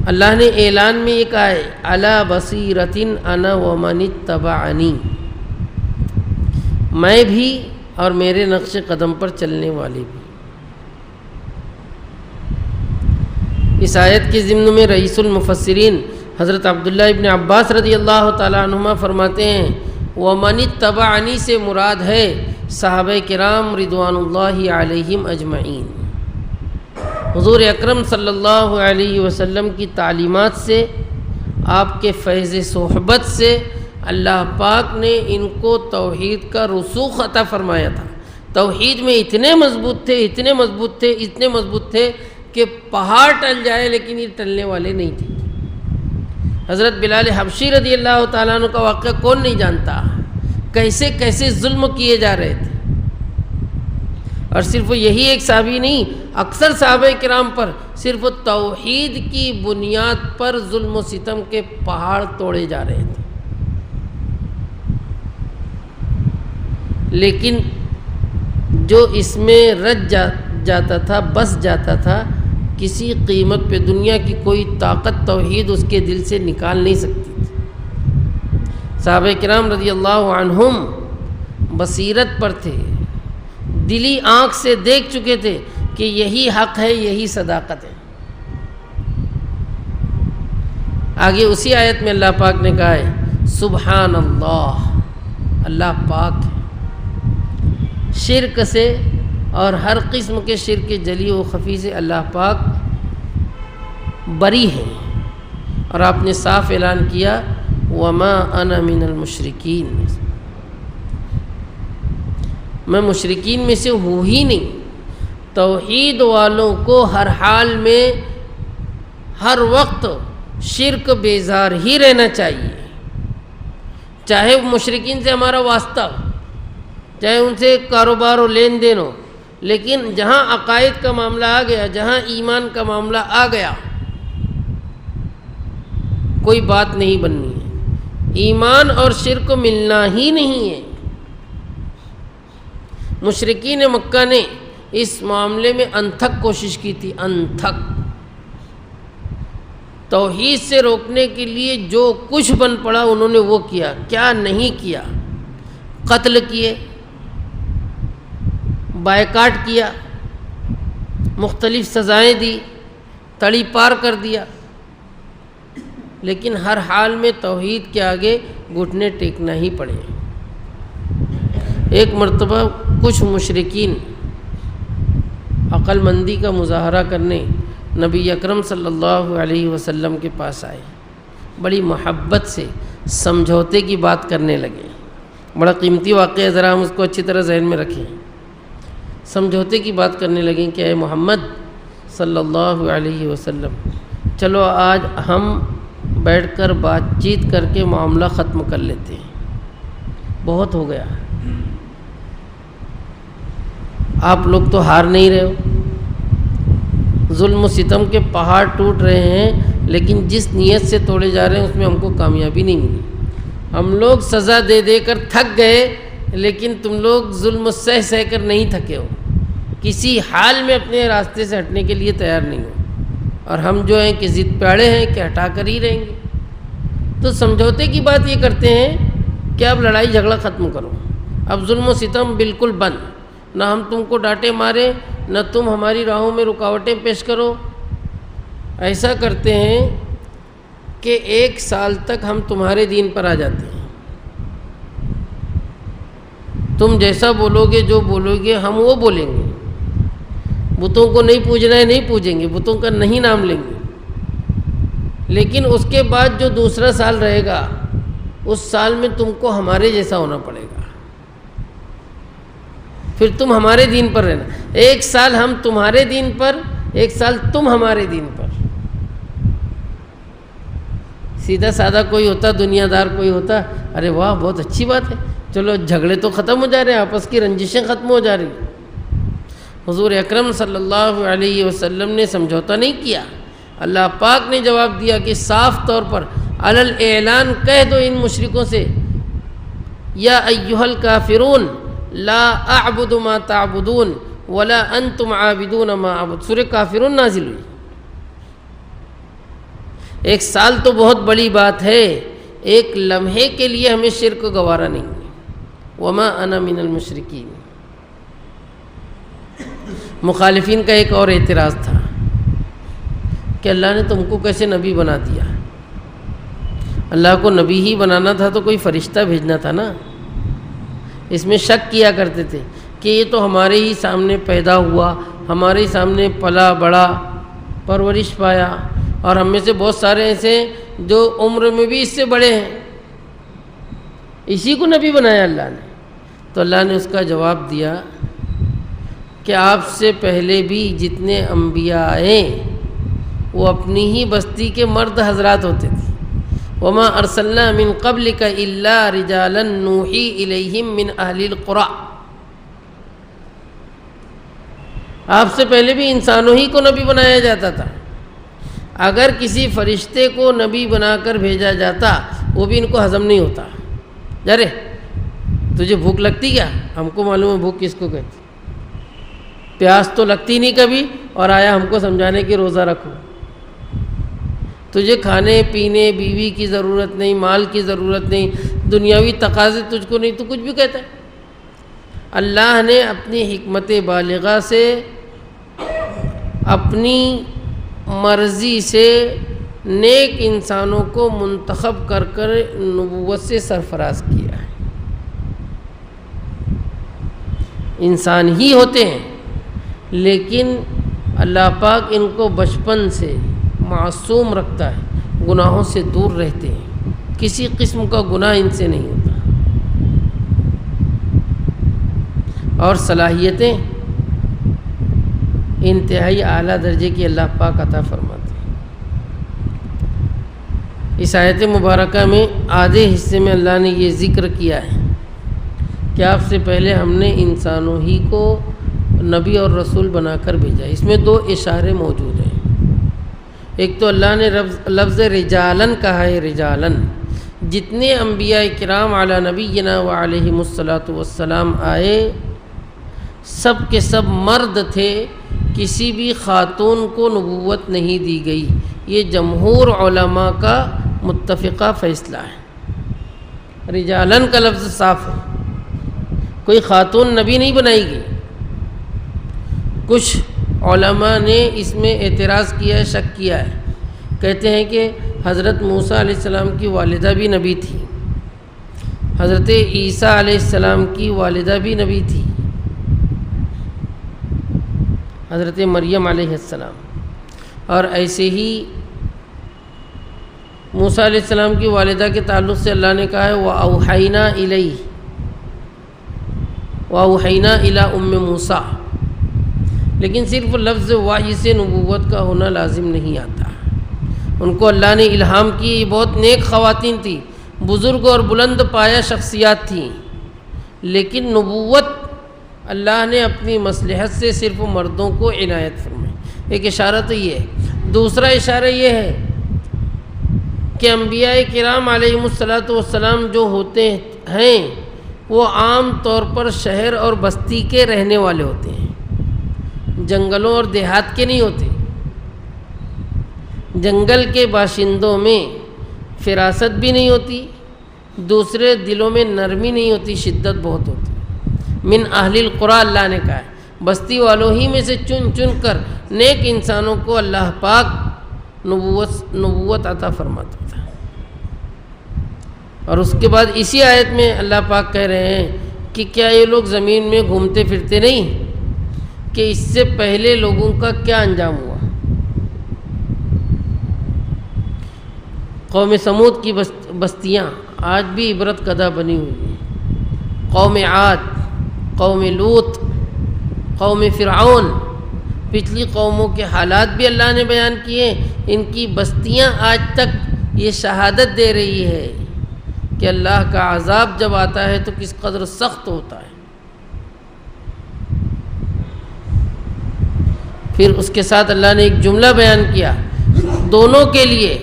اللہ نے اعلان میں یہ کہا ہے، علی بصیرۃ انا ومن اتبعنی، میں بھی اور میرے نقش قدم پر چلنے والے بھی۔ اس آیت کے ضمن میں رئیس المفسرین حضرت عبداللہ ابن عباس رضی اللہ تعالیٰ عنہما فرماتے ہیں، وَمَنِ اتَّبَعَنِی سے مراد ہے صحابہ کرام رضوان اللہ علیہم اجمعین۔ حضور اکرم صلی اللہ علیہ وسلم کی تعلیمات سے، آپ کے فیض صحبت سے اللہ پاک نے ان کو توحید کا رسوخ عطا فرمایا تھا۔ توحید میں اتنے مضبوط تھے، اتنے مضبوط تھے، اتنے مضبوط تھے کہ پہاڑ ٹل جائے لیکن یہ ٹلنے والے نہیں تھے۔ حضرت بلال حبشی رضی اللہ تعالیٰ عنہ کا واقعہ کون نہیں جانتا، کیسے کیسے ظلم کیے جا رہے تھے، اور صرف یہی ایک صحابی نہیں، اکثر صحابہ کرام پر صرف توحید کی بنیاد پر ظلم و ستم کے پہاڑ توڑے جا رہے تھے۔ لیکن جو اس میں رچ جاتا تھا، بس جاتا تھا، کسی قیمت پہ دنیا کی کوئی طاقت توحید اس کے دل سے نکال نہیں سکتی تھی۔ صحابہ کرام رضی اللہ عنہم بصیرت پر تھے، دلی آنکھ سے دیکھ چکے تھے کہ یہی حق ہے، یہی صداقت ہے۔ آگے اسی آیت میں اللہ پاک نے کہا ہے، سبحان اللہ، اللہ پاک ہے، شرک سے اور ہر قسم کے شرک جلی و خفی سے اللہ پاک بری ہے۔ اور آپ نے صاف اعلان کیا، وما انا من المشرکین، میں مشرکین میں سے ہوں ہی نہیں۔ توحید والوں کو ہر حال میں، ہر وقت شرک بیزار ہی رہنا چاہیے، چاہے مشرکین سے ہمارا واسطہ ہو، چاہے ان سے کاروبار و لین دین ہو، لیکن جہاں عقائد کا معاملہ آ گیا، جہاں ایمان کا معاملہ آ گیا، کوئی بات نہیں بننی ہے، ایمان اور شرک ملنا ہی نہیں ہے۔ مشرکین مکہ نے اس معاملے میں انتھک کوشش کی تھی، انتھک، توحید سے روکنے کے لیے جو کچھ بن پڑا انہوں نے وہ کیا، کیا نہیں کیا، قتل کیے، بائیکاٹ کیا، مختلف سزائیں دی، تڑی پار کر دیا، لیکن ہر حال میں توحید کے آگے گھٹنے ٹیکنا ہی پڑے۔ ایک مرتبہ کچھ مشرکین عقل مندی کا مظاہرہ کرنے نبی اکرم صلی اللہ علیہ وسلم کے پاس آئے، بڑی محبت سے سمجھوتے کی بات کرنے لگے۔ بڑا قیمتی واقعہ ہے، ذرا ہم اس کو اچھی طرح ذہن میں رکھیں۔ سمجھوتے کی بات کرنے لگیں کہ اے محمد صلی اللہ علیہ وسلم، چلو آج ہم بیٹھ کر بات چیت کر کے معاملہ ختم کر لیتے ہیں، بہت ہو گیا، آپ لوگ تو ہار نہیں رہے ہو، ظلم و ستم کے پہاڑ ٹوٹ رہے ہیں، لیکن جس نیت سے توڑے جا رہے ہیں اس میں ہم کو کامیابی نہیں ملی، ہم لوگ سزا دے دے کر تھک گئے، لیکن تم لوگ ظلم سہ سہ کر نہیں تھکے ہو، کسی حال میں اپنے راستے سے ہٹنے کے لیے تیار نہیں ہو، اور ہم جو ہیں کہ ضد پیڑے ہیں کہ ہٹا کر ہی رہیں گے۔ تو سمجھوتے کی بات یہ کرتے ہیں کہ اب لڑائی جھگڑا ختم کرو، اب ظلم و ستم بالکل بند، نہ ہم تم کو ڈانٹے مارے، نہ تم ہماری راہوں میں رکاوٹیں پیش کرو۔ ایسا کرتے ہیں کہ 1 سال تک ہم تمہارے دین پر آ جاتے ہیں، تم جیسا بولو گے، جو بولو گے ہم وہ بولیں گے۔ بتوں کو نہیں پوجنا ہے، نہیں پوجیں گے، بتوں کا نہیں نام لیں گے، لیکن اس کے بعد جو دوسرا سال رہے گا اس سال میں تم کو ہمارے جیسا ہونا پڑے گا، پھر تم ہمارے دین پر رہنا۔ 1 سال ہم تمہارے دین پر، 1 سال تم ہمارے دین پر۔ سیدھا سادہ کوئی ہوتا، دنیا دار کوئی ہوتا، ارے واہ بہت اچھی بات ہے، چلو جھگڑے تو ختم ہو جا رہے ہیں، آپس کی رنجشیں ختم ہو جا رہی۔ حضور اکرم صلی اللہ علیہ وسلم نے سمجھوتا نہیں کیا، اللہ پاک نے جواب دیا کہ صاف طور پر علی الاعلان کہہ دو ان مشرکوں سے، یا ایھا الکافرون لا اعبد ما تعبدون ولا انتم عابدون ما اعبد۔ سورہ کافرون نازل ہوئی۔ 1 سال تو بہت بڑی بات ہے، 1 لمحے کے لیے ہمیں شرک گوارا نہیں ہے۔ وما انا من المشرکین۔ مخالفین کا ایک اور اعتراض تھا کہ اللہ نے تم کو کیسے نبی بنا دیا؟ اللہ کو نبی ہی بنانا تھا تو کوئی فرشتہ بھیجنا تھا نا۔ اس میں شک کیا کرتے تھے کہ یہ تو ہمارے ہی سامنے پیدا ہوا، ہمارے ہی سامنے پلا بڑا، پرورش پایا، اور ہم میں سے بہت سارے ایسے ہیں جو عمر میں بھی اس سے بڑے ہیں، اسی کو نبی بنایا اللہ نے۔ تو اللہ نے اس کا جواب دیا کہ آپ سے پہلے بھی جتنے انبیاء آئے وہ اپنی ہی بستی کے مرد حضرات ہوتے تھے۔ وما ارسلنا من قبلک الا رجالا نوحی الیہم من اہل القری۔ آپ سے پہلے بھی انسانوں ہی کو نبی بنایا جاتا تھا۔ اگر کسی فرشتے کو نبی بنا کر بھیجا جاتا وہ بھی ان کو ہضم نہیں ہوتا۔ جا رے تجھے بھوک لگتی کیا؟ ہم کو معلوم ہے بھوک کس کو کہتی، پیاس تو لگتی نہیں کبھی، اور آیا ہم کو سمجھانے کہ روزہ رکھو۔ تجھے کھانے پینے بیوی کی ضرورت نہیں، مال کی ضرورت نہیں، دنیاوی تقاضے تجھ کو نہیں، تو کچھ بھی کہتا ہے۔ اللہ نے اپنی حکمت بالغہ سے، اپنی مرضی سے نیک انسانوں کو منتخب کر کر نبوت سے سرفراز کیا ہے۔ انسان ہی ہوتے ہیں لیکن اللہ پاک ان کو بچپن سے معصوم رکھتا ہے، گناہوں سے دور رہتے ہیں، کسی قسم کا گناہ ان سے نہیں ہوتا، اور صلاحیتیں انتہائی اعلیٰ درجے کی اللہ پاک عطا فرماتے ہیں۔ اس آیت مبارکہ میں آدھے حصے میں اللہ نے یہ ذکر کیا ہے کہ آپ سے پہلے ہم نے انسانوں ہی کو نبی اور رسول بنا کر بھیجا۔ اس میں 2 اشارے موجود ہیں۔ ایک تو اللہ نے لفظ رجالن کہا ہے، رجالن، جتنے انبیاء کرام علی نبینا و علیہم الصلاۃ والسلام آئے سب کے سب مرد تھے، کسی بھی خاتون کو نبوت نہیں دی گئی۔ یہ جمہور علماء کا متفقہ فیصلہ ہے۔ رجالن کا لفظ صاف ہے، کوئی خاتون نبی نہیں بنائی گئی۔ کچھ علماء نے اس میں اعتراض کیا ہے، شک کیا ہے، کہتے ہیں کہ حضرت موسیٰ علیہ السلام کی والدہ بھی نبی تھی، حضرت عیسیٰ علیہ السلام کی والدہ بھی نبی تھی، حضرت مریم علیہ السلام، اور ایسے ہی موسیٰ علیہ السلام کی والدہ کے تعلق سے اللہ نے کہا ہے وَأَوْحَيْنَا إِلَيْهِ وَأَوْحَيْنَا إِلَىٰ أُمِّ موسیٰ، لیکن صرف لفظ وحی سے نبوت کا ہونا لازم نہیں آتا۔ ان کو اللہ نے الہام کی، بہت نیک خواتین تھیں، بزرگ اور بلند پایہ شخصیات تھیں، لیکن نبوت اللہ نے اپنی مصلحت سے صرف مردوں کو عنایت فرمائی۔ ایک اشارہ تو یہ ہے۔ دوسرا اشارہ یہ ہے کہ انبیاء کرام علیہم الصلاۃ والسلام جو ہوتے ہیں وہ عام طور پر شہر اور بستی کے رہنے والے ہوتے ہیں، جنگلوں اور دیہات کے نہیں ہوتے۔ جنگل کے باشندوں میں فراست بھی نہیں ہوتی، دوسرے دلوں میں نرمی نہیں ہوتی، شدت بہت ہوتی۔ من اہل القری اللہ نے کہا ہے، بستی والوں ہی میں سے چن چن کر نیک انسانوں کو اللہ پاک نبوت عطا فرماتا تھا۔ اور اس کے بعد اسی آیت میں اللہ پاک کہہ رہے ہیں کہ کیا یہ لوگ زمین میں گھومتے پھرتے نہیں کہ اس سے پہلے لوگوں کا کیا انجام ہوا۔ قوم سمود کی بستیاں آج بھی عبرت قدہ بنی ہوئی ہیں، قوم عاد، قوم لوط، قوم فرعون، پچھلی قوموں کے حالات بھی اللہ نے بیان کیے۔ ان کی بستیاں آج تک یہ شہادت دے رہی ہے کہ اللہ کا عذاب جب آتا ہے تو کس قدر سخت ہوتا ہے۔ پھر اس کے ساتھ اللہ نے ایک جملہ بیان کیا، دونوں کے لیے،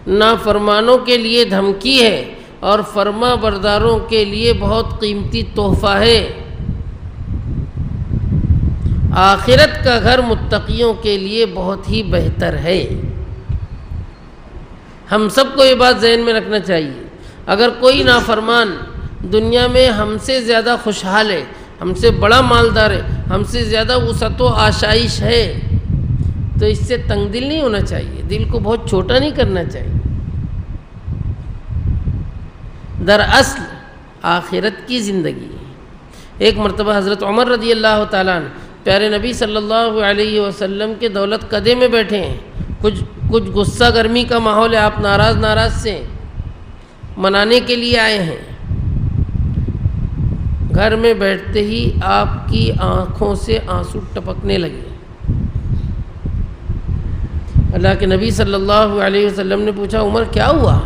نافرمانوں کے لیے دھمکی ہے اور فرما برداروں کے لیے بہت قیمتی تحفہ ہے۔ آخرت کا گھر متقیوں کے لیے بہت ہی بہتر ہے۔ ہم سب کو یہ بات ذہن میں رکھنا چاہیے، اگر کوئی نافرمان دنیا میں ہم سے زیادہ خوشحال ہے، ہم سے بڑا مالدار ہے، ہم سے زیادہ وسعت و آشائش ہے، تو اس سے تنگ دل نہیں ہونا چاہیے، دل کو بہت چھوٹا نہیں کرنا چاہیے۔ دراصل آخرت کی زندگی ہے۔ ایک مرتبہ حضرت عمر رضی اللہ تعالیٰ عنہ پیارے نبی صلی اللہ علیہ وسلم کے دولت قدے میں بیٹھے ہیں، کچھ غصہ گرمی کا ماحول ہے، آپ ناراض سے منانے کے لیے آئے ہیں۔ گھر میں بیٹھتے ہی آپ کی آنکھوں سے آنسو ٹپکنے لگے۔ اللہ کے نبی صلی اللہ علیہ وسلم نے پوچھا، عمر کیا ہوا؟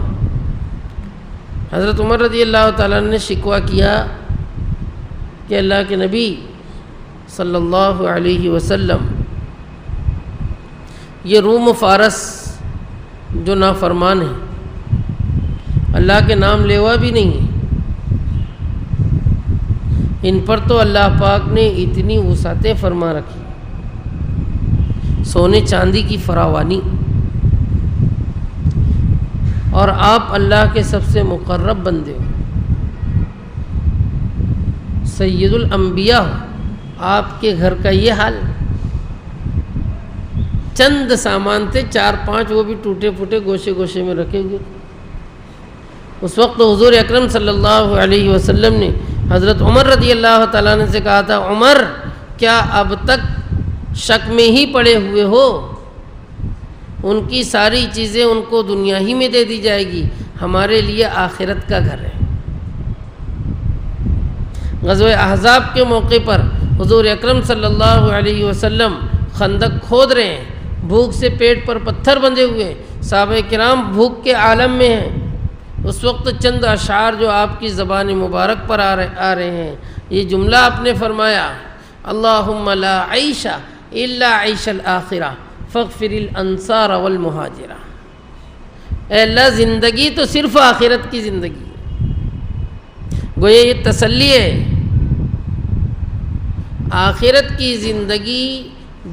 حضرت عمر رضی اللہ تعالیٰ نے شکوہ کیا کہ اللہ کے نبی صلی اللہ علیہ وسلم، یہ روم و فارس جو نافرمان ہیں، اللہ کے نام لیوا بھی نہیں ہے، ان پر تو اللہ پاک نے اتنی وسعتیں فرما رکھی، سونے چاندی کی فراوانی، اور آپ اللہ کے سب سے مقرب بندے ہو، سید الانبیاء ہو، آپ کے گھر کا یہ حال۔ چند سامان تھے، 4-5، وہ بھی ٹوٹے پھوٹے گوشے میں رکھے ہوئے۔ اس وقت حضور اکرم صلی اللہ علیہ وسلم نے حضرت عمر رضی اللہ تعالیٰ عنہ سے کہا تھا، عمر کیا اب تک شک میں ہی پڑے ہوئے ہو؟ ان کی ساری چیزیں ان کو دنیا ہی میں دے دی جائے گی، ہمارے لیے آخرت کا گھر ہے۔ غزوہ احزاب کے موقع پر حضور اکرم صلی اللہ علیہ وسلم خندق کھود رہے ہیں، بھوک سے پیٹ پر پتھر بندھے ہوئے، صحابہ کرام بھوک کے عالم میں ہیں۔ اس وقت چند اشعار جو آپ کی زبان مبارک پر آ رہے ہیں، یہ جملہ آپ نے فرمایا، اللہم لا عیش الا عیش الآخرہ فاغفر الانصار والمہاجرہ۔ اے اللہ، زندگی تو صرف آخرت کی زندگی ہے۔ گویا یہ تسلی ہے، آخرت کی زندگی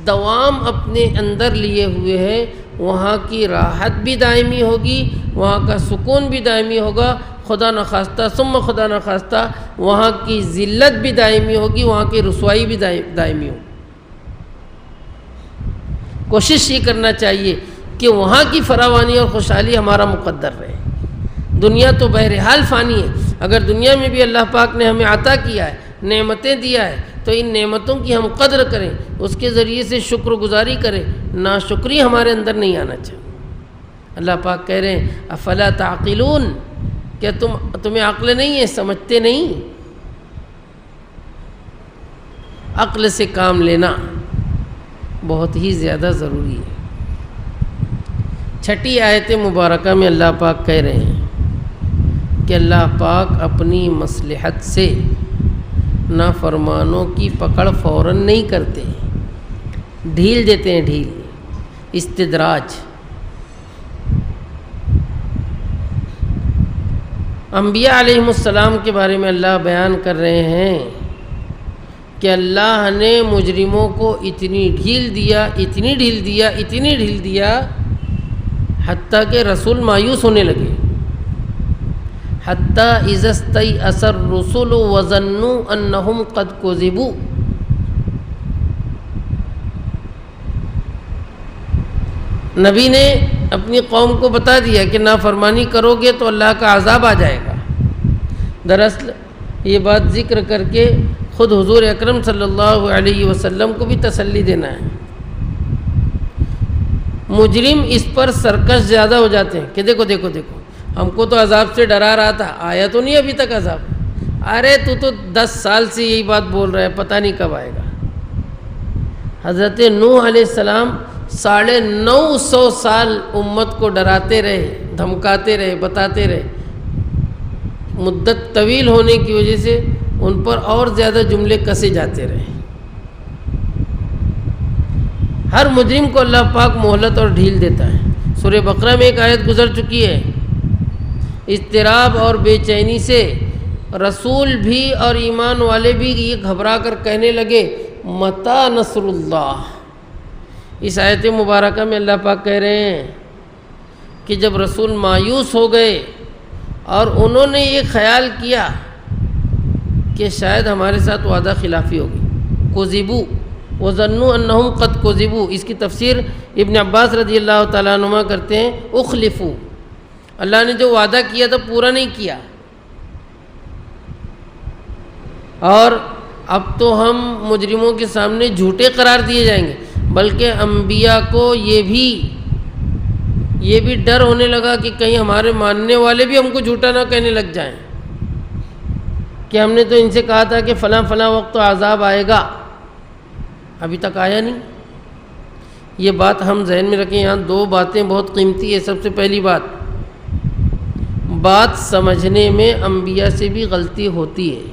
دوام اپنے اندر لیے ہوئے ہے، وہاں کی راحت بھی دائمی ہوگی، وہاں کا سکون بھی دائمی ہوگا، خدا نخواستہ ثم خدا نخواستہ وہاں کی ذلت بھی دائمی ہوگی، وہاں کی رسوائی بھی دائمی ہوگی۔ کوشش یہ کرنا چاہیے کہ وہاں کی فراوانی اور خوشحالی ہمارا مقدر رہے۔ دنیا تو بہرحال فانی ہے، اگر دنیا میں بھی اللہ پاک نے ہمیں عطا کیا ہے، نعمتیں دیا ہے، تو ان نعمتوں کی ہم قدر کریں، اس کے ذریعے سے شکر گزاری کریں، ناشکری ہمارے اندر نہیں آنا چاہیے۔ اللہ پاک کہہ رہے ہیں، افلا تعقلون، کیا تمہیں عقل نہیں ہے، سمجھتے نہیں؟ عقل سے کام لینا بہت ہی زیادہ ضروری ہے۔ چھٹی آیت مبارکہ میں اللہ پاک کہہ رہے ہیں کہ اللہ پاک اپنی مصلحت سے نافرمانوں کی پکڑ فوراً نہیں کرتے، ڈھیل دیتے ہیں، ڈھیل، استدراج۔ انبیاء علیہ السلام کے بارے میں اللہ بیان کر رہے ہیں کہ اللہ نے مجرموں کو اتنی ڈھیل دیا حتیٰ کہ رسول مایوس ہونے لگے۔ حتیٰ اذا استیأس الرسل وظنوا انہم قد کذبوا، نبی نے اپنی قوم کو بتا دیا کہ نافرمانی کرو گے تو اللہ کا عذاب آ جائے گا۔ دراصل یہ بات ذکر کر کے خود حضور اکرم صلی اللہ علیہ وسلم کو بھی تسلی دینا ہے۔ مجرم اس پر سرکش زیادہ ہو جاتے ہیں کہ دیکھو دیکھو دیکھو، ہم کو تو عذاب سے ڈرا رہا تھا، آیا تو نہیں ابھی تک عذاب، ارے تو 10 سال سے یہی بات بول رہا ہے، پتہ نہیں کب آئے گا۔ حضرت نوح علیہ السلام 950 سال امت کو ڈراتے رہے، دھمکاتے رہے، بتاتے رہے، مدت طویل ہونے کی وجہ سے ان پر اور زیادہ جملے کسے جاتے رہے۔ ہر مجرم کو اللہ پاک مہلت اور ڈھیل دیتا ہے۔ سورہ بقرہ میں ایک آیت گزر چکی ہے، اضطراب اور بے چینی سے رسول بھی اور ایمان والے بھی یہ گھبرا کر کہنے لگے متی نصر اللہ۔ اس آیت مبارکہ میں اللہ پاک کہہ رہے ہیں کہ جب رسول مایوس ہو گئے اور انہوں نے یہ خیال کیا کہ شاید ہمارے ساتھ وعدہ خلافی ہوگی، کذبوا وظنوا انہم قد کذبوا، اس کی تفسیر ابن عباس رضی اللہ تعالیٰ عنہما کرتے ہیں اخلفوا، اللہ نے جو وعدہ کیا تھا پورا نہیں کیا، اور اب تو ہم مجرموں کے سامنے جھوٹے قرار دیے جائیں گے۔ بلکہ انبیاء کو یہ بھی ڈر ہونے لگا کہ کہیں ہمارے ماننے والے بھی ہم کو جھوٹا نہ کہنے لگ جائیں کہ ہم نے تو ان سے کہا تھا کہ فلاں فلاں وقت تو عذاب آئے گا، ابھی تک آیا نہیں۔ یہ بات ہم ذہن میں رکھیں، یہاں 2 باتیں بہت قیمتی ہے۔ سب سے پہلی بات سمجھنے میں انبیاء سے بھی غلطی ہوتی ہے،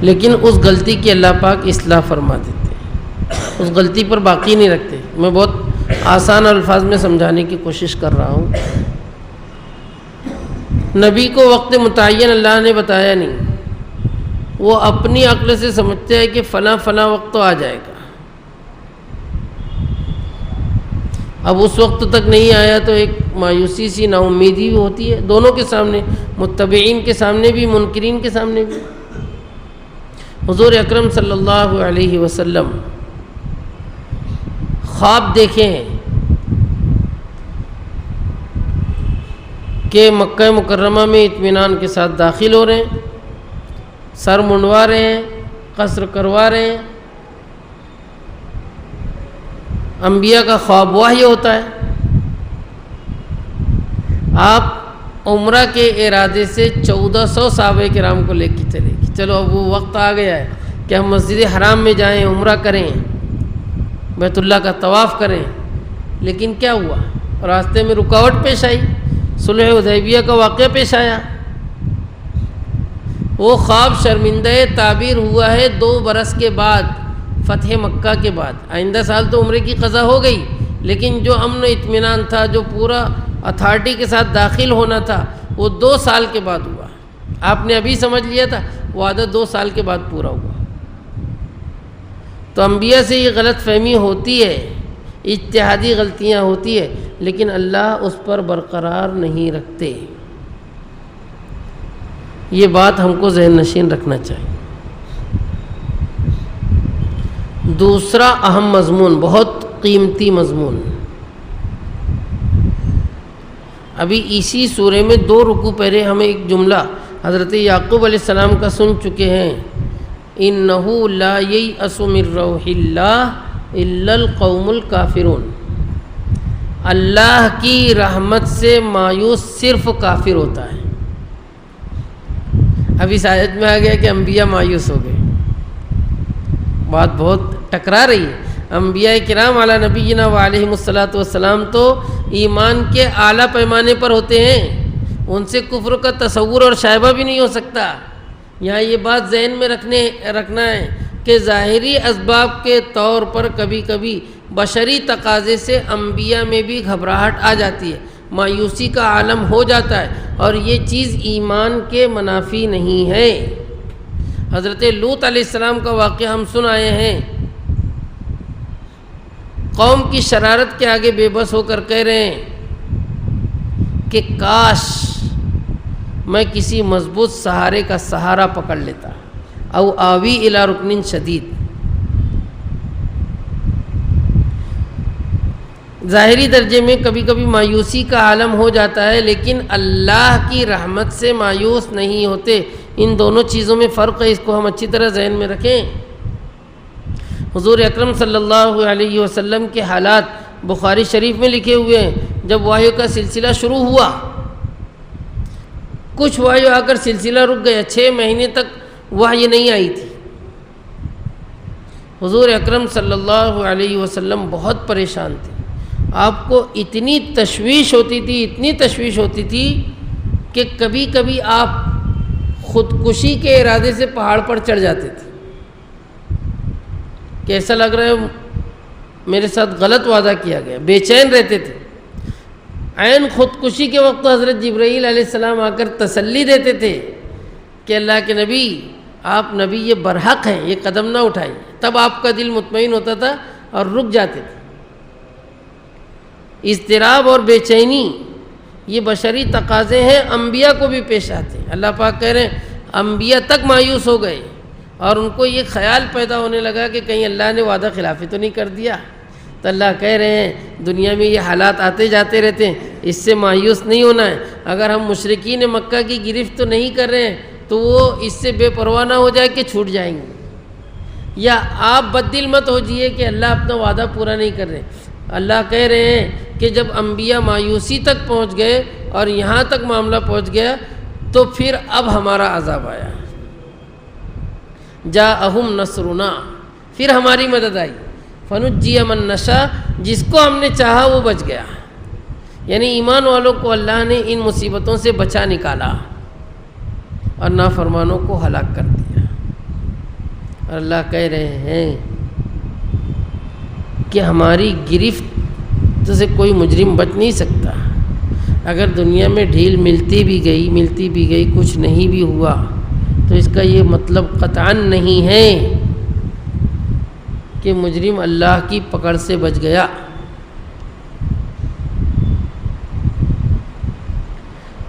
لیکن اس غلطی کی اللہ پاک اصلاح فرما دیتے ہیں، اس غلطی پر باقی نہیں رکھتے۔ میں بہت آسان الفاظ میں سمجھانے کی کوشش کر رہا ہوں۔ نبی کو وقت متعین اللہ نے بتایا نہیں، وہ اپنی عقل سے سمجھتے ہیں کہ فلاں فلاں وقت تو آ جائے گا، اب اس وقت تک نہیں آیا تو ایک مایوسی سی، نا امیدی بھی ہوتی ہے، دونوں کے سامنے، متبعین کے سامنے بھی، منکرین کے سامنے بھی۔ حضور اکرم صلی اللہ علیہ وسلم خواب دیکھے ہیں کہ مکہ مکرمہ میں اطمینان کے ساتھ داخل ہو رہے ہیں، سر منڈوا رہے ہیں، قصر کروا رہے ہیں۔ انبیاء کا خواب وحی ہوتا ہے۔ آپ عمرہ کے ارادے سے 1400 صحابہ کرام کو لے کے چلے کہ چلو اب وہ وقت آ گیا ہے کہ ہم مسجد حرام میں جائیں، عمرہ کریں، بیت اللہ کا طواف کریں۔ لیکن کیا ہوا؟ راستے میں رکاوٹ پیش آئی، صلح حدیبیہ کا واقعہ پیش آیا۔ وہ خواب شرمندہ تعبیر ہوا ہے 2 برس کے بعد، فتح مکہ کے بعد۔ آئندہ سال تو عمرے کی قضا ہو گئی، لیکن جو امن و اطمینان تھا، جو پورا اتھارٹی کے ساتھ داخل ہونا تھا، وہ 2 سال کے بعد ہوا۔ آپ نے ابھی سمجھ لیا تھا، وعدہ 2 سال کے بعد پورا ہوا۔ تو انبیاء سے یہ غلط فہمی ہوتی ہے، اجتہادی غلطیاں ہوتی ہے، لیکن اللہ اس پر برقرار نہیں رکھتے۔ یہ بات ہم کو ذہن نشین رکھنا چاہیے۔ دوسرا اہم مضمون، بہت قیمتی مضمون، ابھی اسی سورے میں 2 رکوع پہلے ہمیں ایک جملہ حضرت یعقوب علیہ السلام کا سن چکے ہیں، اِنَّهُ لَا يَيْأَسُ مِن رَّوْحِ اللَّهِ إِلَّا الْقَوْمُ الْكَافِرُونَ، اللہ کی رحمت سے مایوس صرف کافر ہوتا ہے۔ اب اس آیت میں آ گیا کہ انبیاء مایوس ہو گئے، بات بہت ٹکرا رہی ہے۔ انبیاء کرام علی نبینا و علیہم الصلاۃ والسلام تو ایمان کے اعلیٰ پیمانے پر ہوتے ہیں، ان سے کفر کا تصور اور شائبہ بھی نہیں ہو سکتا۔ یہاں یہ بات ذہن میں رکھنا ہے کہ ظاہری اسباب کے طور پر کبھی کبھی بشری تقاضے سے انبیاء میں بھی گھبراہٹ آ جاتی ہے، مایوسی کا عالم ہو جاتا ہے، اور یہ چیز ایمان کے منافی نہیں ہے۔ حضرت لوط علیہ السلام کا واقعہ ہم سن آئے ہیں، قوم کی شرارت کے آگے بے بس ہو کر کہہ رہے ہیں کہ کاش میں کسی مضبوط سہارے کا سہارا پکڑ لیتا، او آوی الی رکن شدید۔ ظاہری درجے میں کبھی کبھی مایوسی کا عالم ہو جاتا ہے، لیکن اللہ کی رحمت سے مایوس نہیں ہوتے۔ ان دونوں چیزوں میں فرق ہے، اس کو ہم اچھی طرح ذہن میں رکھیں۔ حضور اکرم صلی اللہ علیہ وسلم کے حالات بخاری شریف میں لکھے ہوئے ہیں۔ جب وحی کا سلسلہ شروع ہوا، کچھ وحی آ کر سلسلہ رک گیا، 6 مہینے تک وحی نہیں آئی تھی۔ حضور اکرم صلی اللہ علیہ وسلم بہت پریشان تھے، آپ کو اتنی تشویش ہوتی تھی کہ کبھی کبھی آپ خودکشی کے ارادے سے پہاڑ پر چڑھ جاتے تھے کہ ایسا لگ رہا ہے میرے ساتھ غلط وعدہ کیا گیا، بے چین رہتے تھے۔ عین خودکشی کے وقت حضرت جبرائیل علیہ السلام آ کر تسلی دیتے تھے کہ اللہ کے نبی، آپ نبی یہ برحق ہیں، یہ قدم نہ اٹھائیں، تب آپ کا دل مطمئن ہوتا تھا اور رک جاتے تھے۔ اضطراب اور بے چینی یہ بشری تقاضے ہیں، انبیاء کو بھی پیش آتے ہیں۔ اللہ پاک کہہ رہے ہیں انبیاء تک مایوس ہو گئے اور ان کو یہ خیال پیدا ہونے لگا کہ کہیں اللہ نے وعدہ خلافی تو نہیں کر دیا۔ تو اللہ کہہ رہے ہیں دنیا میں یہ حالات آتے جاتے رہتے ہیں، اس سے مایوس نہیں ہونا ہے۔ اگر ہم مشرکین مکہ کی گرفت تو نہیں کر رہے ہیں تو وہ اس سے بے پرواہ نہ ہو جائے کہ چھوٹ جائیں گے، یا آپ بددل مت ہو جائیے کہ اللہ اپنا وعدہ پورا نہیں کر رہے۔ اللہ کہہ رہے ہیں کہ جب انبیاء مایوسی تک پہنچ گئے اور یہاں تک معاملہ پہنچ گیا تو پھر اب ہمارا عذاب آیا، جاءہم نصرنا، پھر ہماری مدد آئی، فنجی من نشاء، جس کو ہم نے چاہا وہ بچ گیا۔ یعنی ایمان والوں کو اللہ نے ان مصیبتوں سے بچا نکالا اور نافرمانوں کو ہلاک کر دیا۔ اور اللہ کہہ رہے ہیں کہ ہماری گرفت سے کوئی مجرم بچ نہیں سکتا۔ اگر دنیا میں ڈھیل ملتی بھی گئی کچھ نہیں بھی ہوا تو اس کا یہ مطلب قطعاً نہیں ہے کہ مجرم اللہ کی پکڑ سے بچ گیا۔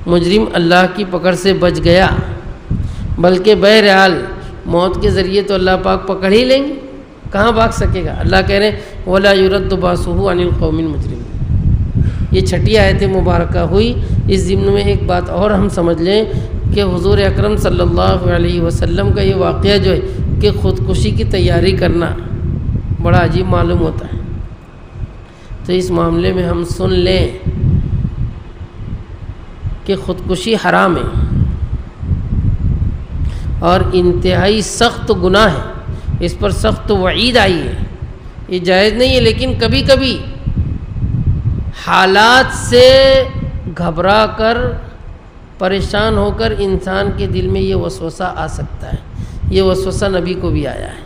مجرم اللہ کی پکڑ سے بچ گیا، بلکہ بہرحال موت کے ذریعے تو اللہ پاک پکڑ ہی لیں گے، کہاں بھاگ سکے گا۔ اللہ کہہ رہے ہیں وَلَا يُرَدُّ بَأْسُهُ عَنِ الْقَوْمِ الْمُجْرِمِينَ۔ یہ چھٹی آیت مبارکہ ہوئی۔ اس ضمن میں ایک بات اور ہم سمجھ لیں کہ حضور اکرم صلی اللہ علیہ وسلم کا یہ واقعہ جو ہے کہ خودکشی کی تیاری کرنا بڑا عجیب معلوم ہوتا ہے، تو اس معاملے میں ہم سن لیں کہ خودکشی حرام ہے اور انتہائی سخت گناہ ہے، اس پر سخت وعید آئی ہے، یہ جائز نہیں ہے۔ لیکن کبھی کبھی حالات سے گھبرا کر پریشان ہو کر انسان کے دل میں یہ وسوسہ آ سکتا ہے۔ یہ وسوسہ نبی کو بھی آیا ہے۔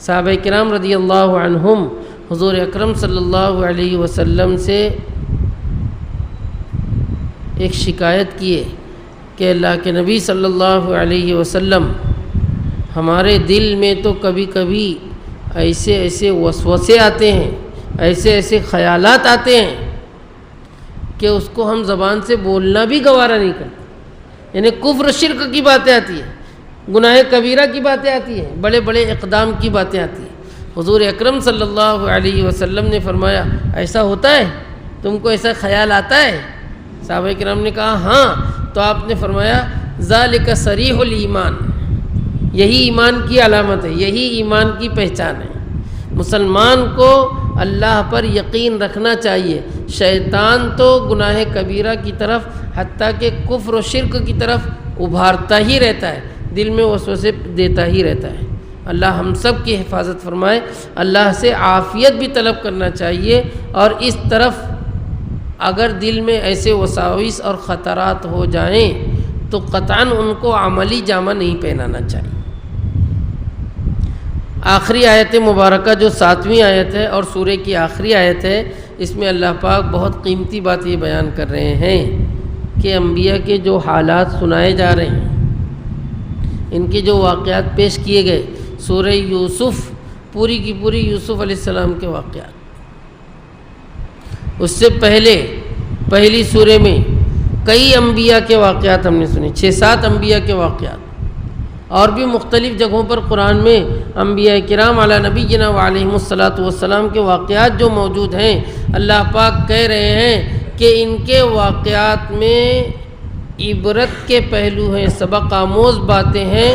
صحابہ کرام رضی اللہ عنہم حضور اکرم صلی اللہ علیہ وسلم سے ایک شکایت کیے کہ اللہ کے نبی صلی اللہ علیہ وسلم، ہمارے دل میں تو کبھی کبھی ایسے ایسے وسوسے آتے ہیں، ایسے ایسے خیالات آتے ہیں کہ اس کو ہم زبان سے بولنا بھی گوارا نہیں کرتے۔ یعنی کفر شرک کی باتیں آتی ہیں، گناہ کبیرہ کی باتیں آتی ہیں، بڑے بڑے اقدام کی باتیں آتی ہیں۔ حضور اکرم صلی اللہ علیہ وسلم نے فرمایا ایسا ہوتا ہے، تم کو ایسا خیال آتا ہے؟ صحابہ کرام نے کہا ہاں۔ تو آپ نے فرمایا ذالک صریح الایمان، یہی ایمان کی علامت ہے، یہی ایمان کی پہچان ہے۔ مسلمان کو اللہ پر یقین رکھنا چاہیے۔ شیطان تو گناہ کبیرہ کی طرف حتیٰ کہ کفر و شرک کی طرف ابھارتا ہی رہتا ہے، دل میں وسوسے دیتا ہی رہتا ہے۔ اللہ ہم سب کی حفاظت فرمائے۔ اللہ سے عافیت بھی طلب کرنا چاہیے، اور اس طرف اگر دل میں ایسے وساوس اور خطرات ہو جائیں تو قطعاً ان کو عملی جامہ نہیں پہنانا چاہیے۔ آخری آیت مبارکہ جو 7ویں آیت ہے اور سورہ کی آخری آیت ہے، اس میں اللہ پاک بہت قیمتی بات یہ بیان کر رہے ہیں کہ انبیاء کے جو حالات سنائے جا رہے ہیں، ان کے جو واقعات پیش کیے گئے، سورہ یوسف پوری کی پوری یوسف علیہ السلام کے واقعات، اس سے پہلی سورہ میں کئی انبیاء کے واقعات ہم نے سنے، 6-7 انبیاء کے واقعات، اور بھی مختلف جگہوں پر قرآن میں انبیاء کرام علی نبینا وعلیہم الصلاۃ والسلام کے واقعات جو موجود ہیں، اللہ پاک کہہ رہے ہیں کہ ان کے واقعات میں عبرت کے پہلو ہیں، سبق آموز باتیں ہیں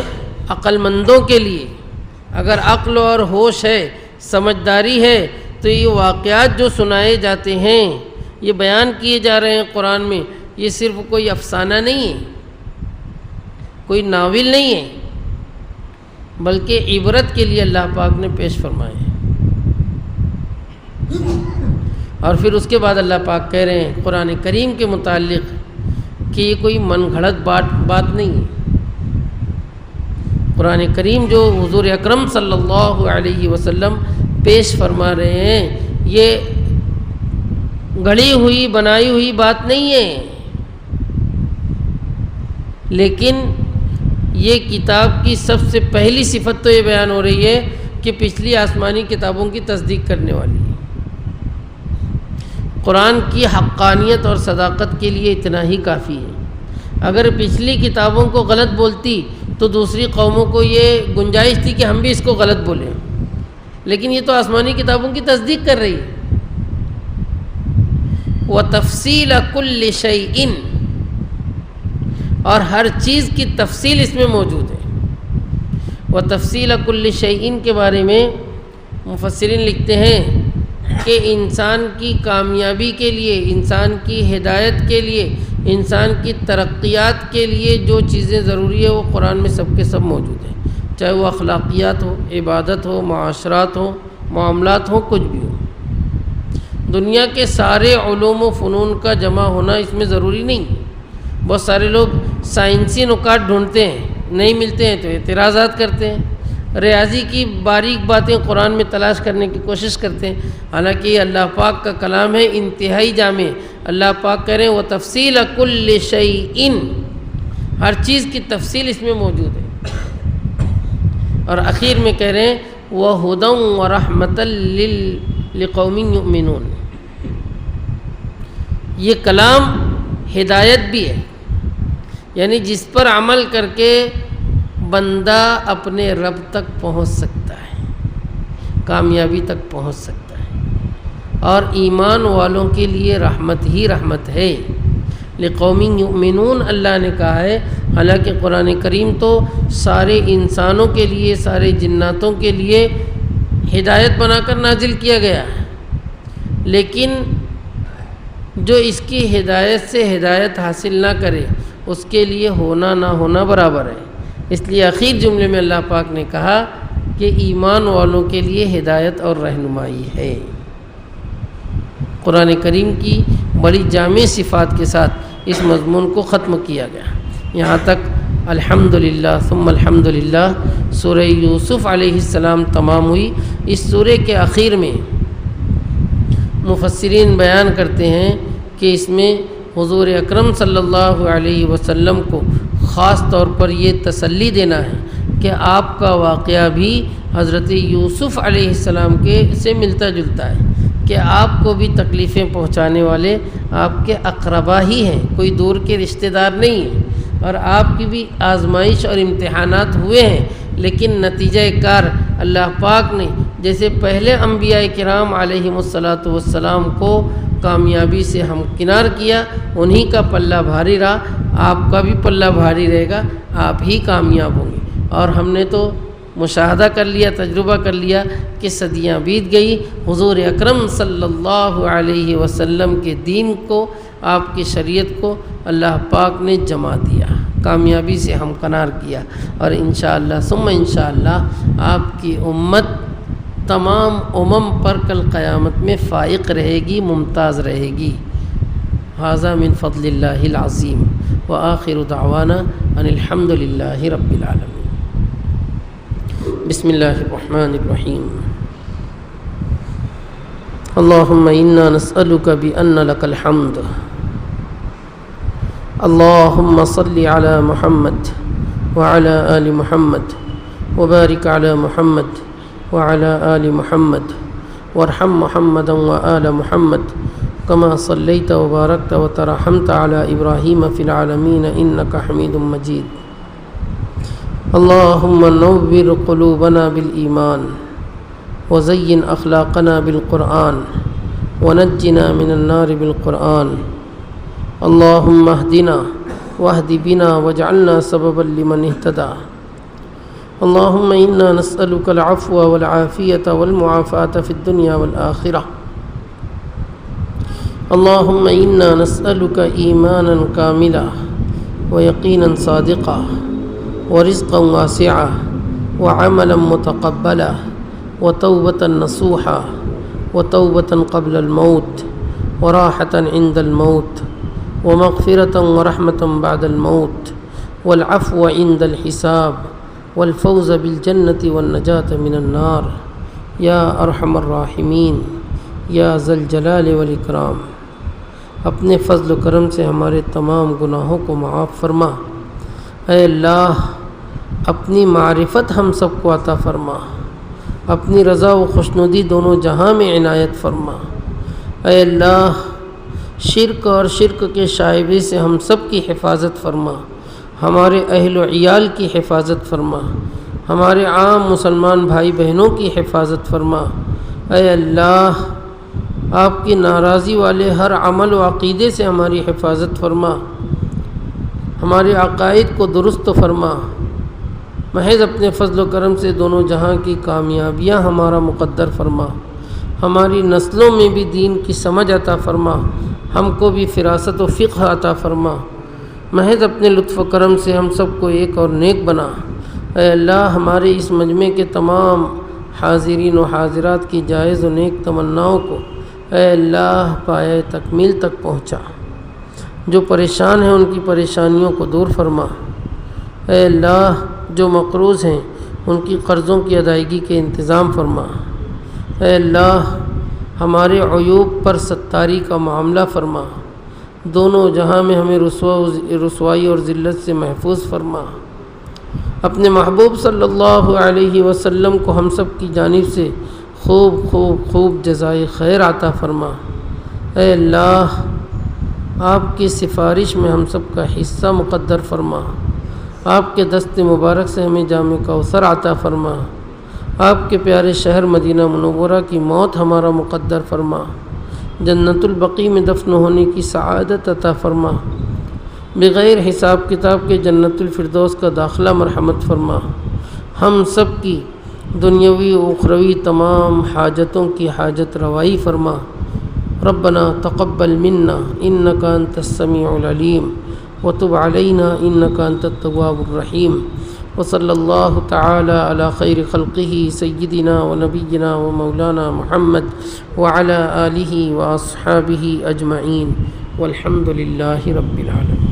عقل مندوں کے لیے۔ اگر عقل اور ہوش ہے، سمجھداری ہے، تو یہ واقعات جو سنائے جاتے ہیں، یہ بیان کیے جا رہے ہیں قرآن میں، یہ صرف کوئی افسانہ نہیں ہے، کوئی ناول نہیں ہے، بلکہ عبرت کے لیے اللہ پاک نے پیش فرمائے ہیں۔ اور پھر اس کے بعد اللہ پاک کہہ رہے ہیں قرآن کریم کے متعلق کہ یہ کوئی من گھڑت بات نہیں ہے۔ قرآن کریم جو حضور اکرم صلی اللہ علیہ وسلم پیش فرما رہے ہیں، یہ گھڑی ہوئی بنائی ہوئی بات نہیں ہے، لیکن یہ کتاب کی سب سے پہلی صفت تو یہ بیان ہو رہی ہے کہ پچھلی آسمانی کتابوں کی تصدیق کرنے والی ہے۔ قرآن کی حقانیت اور صداقت کے لیے اتنا ہی کافی ہے۔ اگر پچھلی کتابوں کو غلط بولتی تو دوسری قوموں کو یہ گنجائش تھی کہ ہم بھی اس کو غلط بولیں، لیکن یہ تو آسمانی کتابوں کی تصدیق کر رہی ہے۔ وَتَفْصِيلَ كُلِّ شَيْءٍ، اور ہر چیز کی تفصیل اس میں موجود ہے۔ وَتَفْصِيلَ كُلِّ شَيْءٍ کے بارے میں مفسرین لکھتے ہیں کہ انسان کی کامیابی کے لیے، انسان کی ہدایت کے لیے، انسان کی ترقیات کے لیے جو چیزیں ضروری ہے وہ قرآن میں سب کے سب موجود ہیں، چاہے وہ اخلاقیات ہو، عبادت ہو، معاشرات ہو، معاملات ہوں، کچھ بھی ہو۔ دنیا کے سارے علوم و فنون کا جمع ہونا اس میں ضروری نہیں۔ بہت سارے لوگ سائنسی نکات ڈھونڈتے ہیں، نہیں ملتے ہیں تو اعتراضات کرتے ہیں، ریاضی کی باریک باتیں قرآن میں تلاش کرنے کی کوشش کرتے ہیں، حالانکہ یہ اللہ پاک کا کلام ہے، انتہائی جامع۔ اللہ پاک کہہ رہے ہیں وَتَفْصِيلَ كُلِّ شَيْءٍ، ہر چیز کی تفصیل اس میں موجود ہے۔ اور اخیر میں کہہ رہے ہیں وَهُدًى وَرَحْمَةً لِقَوْمٍ يُؤْمِنُونَ، یہ کلام ہدایت بھی ہے، یعنی جس پر عمل کر کے بندہ اپنے رب تک پہنچ سکتا ہے، کامیابی تک پہنچ سکتا ہے، اور ایمان والوں کے لیے رحمت ہی رحمت ہے۔ لقوم یؤمنون اللہ نے کہا ہے، حالانکہ قرآن کریم تو سارے انسانوں کے لیے، سارے جناتوں کے لیے ہدایت بنا کر نازل کیا گیا ہے، لیکن جو اس کی ہدایت سے ہدایت حاصل نہ کرے اس کے لیے ہونا نہ ہونا برابر ہے۔ اس لیے آخر جملے میں اللہ پاک نے کہا کہ ایمان والوں کے لیے ہدایت اور رہنمائی ہے۔ قرآن کریم کی بڑی جامع صفات کے ساتھ اس مضمون کو ختم کیا گیا۔ یہاں تک الحمدللہ ثم الحمدللہ سورہ یوسف علیہ السلام تمام ہوئی۔ اس سورہ کے آخر میں مفسرین بیان کرتے ہیں کہ اس میں حضور اکرم صلی اللہ علیہ وسلم کو خاص طور پر یہ تسلی دینا ہے کہ آپ کا واقعہ بھی حضرت یوسف علیہ السلام کے سے ملتا جلتا ہے، کہ آپ کو بھی تکلیفیں پہنچانے والے آپ کے اقربا ہی ہیں، کوئی دور کے رشتہ دار نہیں ہیں، اور آپ کی بھی آزمائش اور امتحانات ہوئے ہیں، لیکن نتیجہ کار اللہ پاک نے جیسے پہلے انبیاء کرام علیہم الصلاۃ کو کامیابی سے ہمکنار کیا، انہی کا پلہ بھاری رہا، آپ کا بھی پلہ بھاری رہے گا، آپ ہی کامیاب ہوں گے۔ اور ہم نے تو مشاہدہ کر لیا، تجربہ کر لیا کہ صدیاں بیت گئی، حضور اکرم صلی اللہ علیہ وسلم کے دین کو، آپ کی شریعت کو اللہ پاک نے جما دیا، کامیابی سے ہمکنار کیا، اور انشاءاللہ ثم انشاءاللہ آپ کی امت تمام پر کل قیامت میں فائق رہے گی، ممتاز رہے گی۔ ھذا من فضل اللہ العظیم وآخر دعوانا ان الحمد للہ رب العالمین۔ بسم اللہ الرحمن الرحیم۔ اللہم انا نسألک بأن لک الحمد، اللہم صل علی محمد وعلی آل محمد وبارک علی محمد وعلى آل محمد وارحم محمدا وآل محمد كما صليت وباركت وترحمت على إبراهيم في العالمين إنك حميد مجيد۔ اللهم نور قلوبنا بالإيمان وزين أخلاقنا بالقرآن ونجنا من النار بالقرآن اللهم اهدنا واهد بنا واجعلنا سببا لمن اهتدى اللهم إنا نسألك العفو والعافية والمعافاة في الدنيا والآخرة اللهم إنا نسألك إيمانا كاملا ويقينا صادقا ورزقا واسعا وعملا متقبلا وتوبة نصوحا وتوبة قبل الموت وراحة عند الموت ومغفرة ورحمة بعد الموت والعفو عند الحساب والفوز بالجنة والنجاة من النار یا ارحم الراحمین یا ذا الجلال والاکرام۔ اپنے فضل و کرم سے ہمارے تمام گناہوں کو معاف فرما۔ اے اللہ اپنی معرفت ہم سب کو عطا فرما، اپنی رضا و خوشنودی دونوں جہاں میں عنایت فرما۔ اے اللہ شرک اور شرک کے شائبے سے ہم سب کی حفاظت فرما، ہمارے اہل و عیال کی حفاظت فرما، ہمارے عام مسلمان بھائی بہنوں کی حفاظت فرما۔ اے اللہ آپ کی ناراضی والے ہر عمل و عقیدے سے ہماری حفاظت فرما، ہمارے عقائد کو درست فرما۔ محض اپنے فضل و کرم سے دونوں جہاں کی کامیابیاں ہمارا مقدر فرما، ہماری نسلوں میں بھی دین کی سمجھ عطا فرما، ہم کو بھی فراست و فقہ عطا فرما۔ محض اپنے لطف و کرم سے ہم سب کو ایک اور نیک بنا۔ اے اللہ ہمارے اس مجمع کے تمام حاضرین و حاضرات کی جائز و نیک تمناؤں کو اے اللہ پایہ تکمیل تک پہنچا۔ جو پریشان ہیں ان کی پریشانیوں کو دور فرما۔ اے اللہ جو مقروض ہیں ان کی قرضوں کی ادائیگی کے انتظام فرما۔ اے اللہ ہمارے عیوب پر ستاری کا معاملہ فرما، دونوں جہاں میں ہمیں رسوائی اور ذلت سے محفوظ فرما۔ اپنے محبوب صلی اللہ علیہ وسلم کو ہم سب کی جانب سے خوب خوب خوب جزائے خیر عطا فرما۔ اے اللہ آپ کی سفارش میں ہم سب کا حصہ مقدر فرما، آپ کے دست مبارک سے ہمیں جام کوثر عطا فرما، آپ کے پیارے شہر مدینہ منورہ کی موت ہمارا مقدر فرما، جنت البقیع میں دفن ہونے کی سعادت عطا فرما، بغیر حساب کتاب کے جنت الفردوس کا داخلہ مرحمت فرما، ہم سب کی دنیاوی و اخروی تمام حاجتوں کی حاجت روائی فرما۔ ربنا تقبل منا انک انت السمیع العلیم وتب علینا انک انت التواب الرحیم، وصلی اللہ تعالی علی خیر خلقہ سیدنا و نبینا و مولانا محمد وعلی آلہ و اصحابہ اجمعین والحمد للہ رب العالمین۔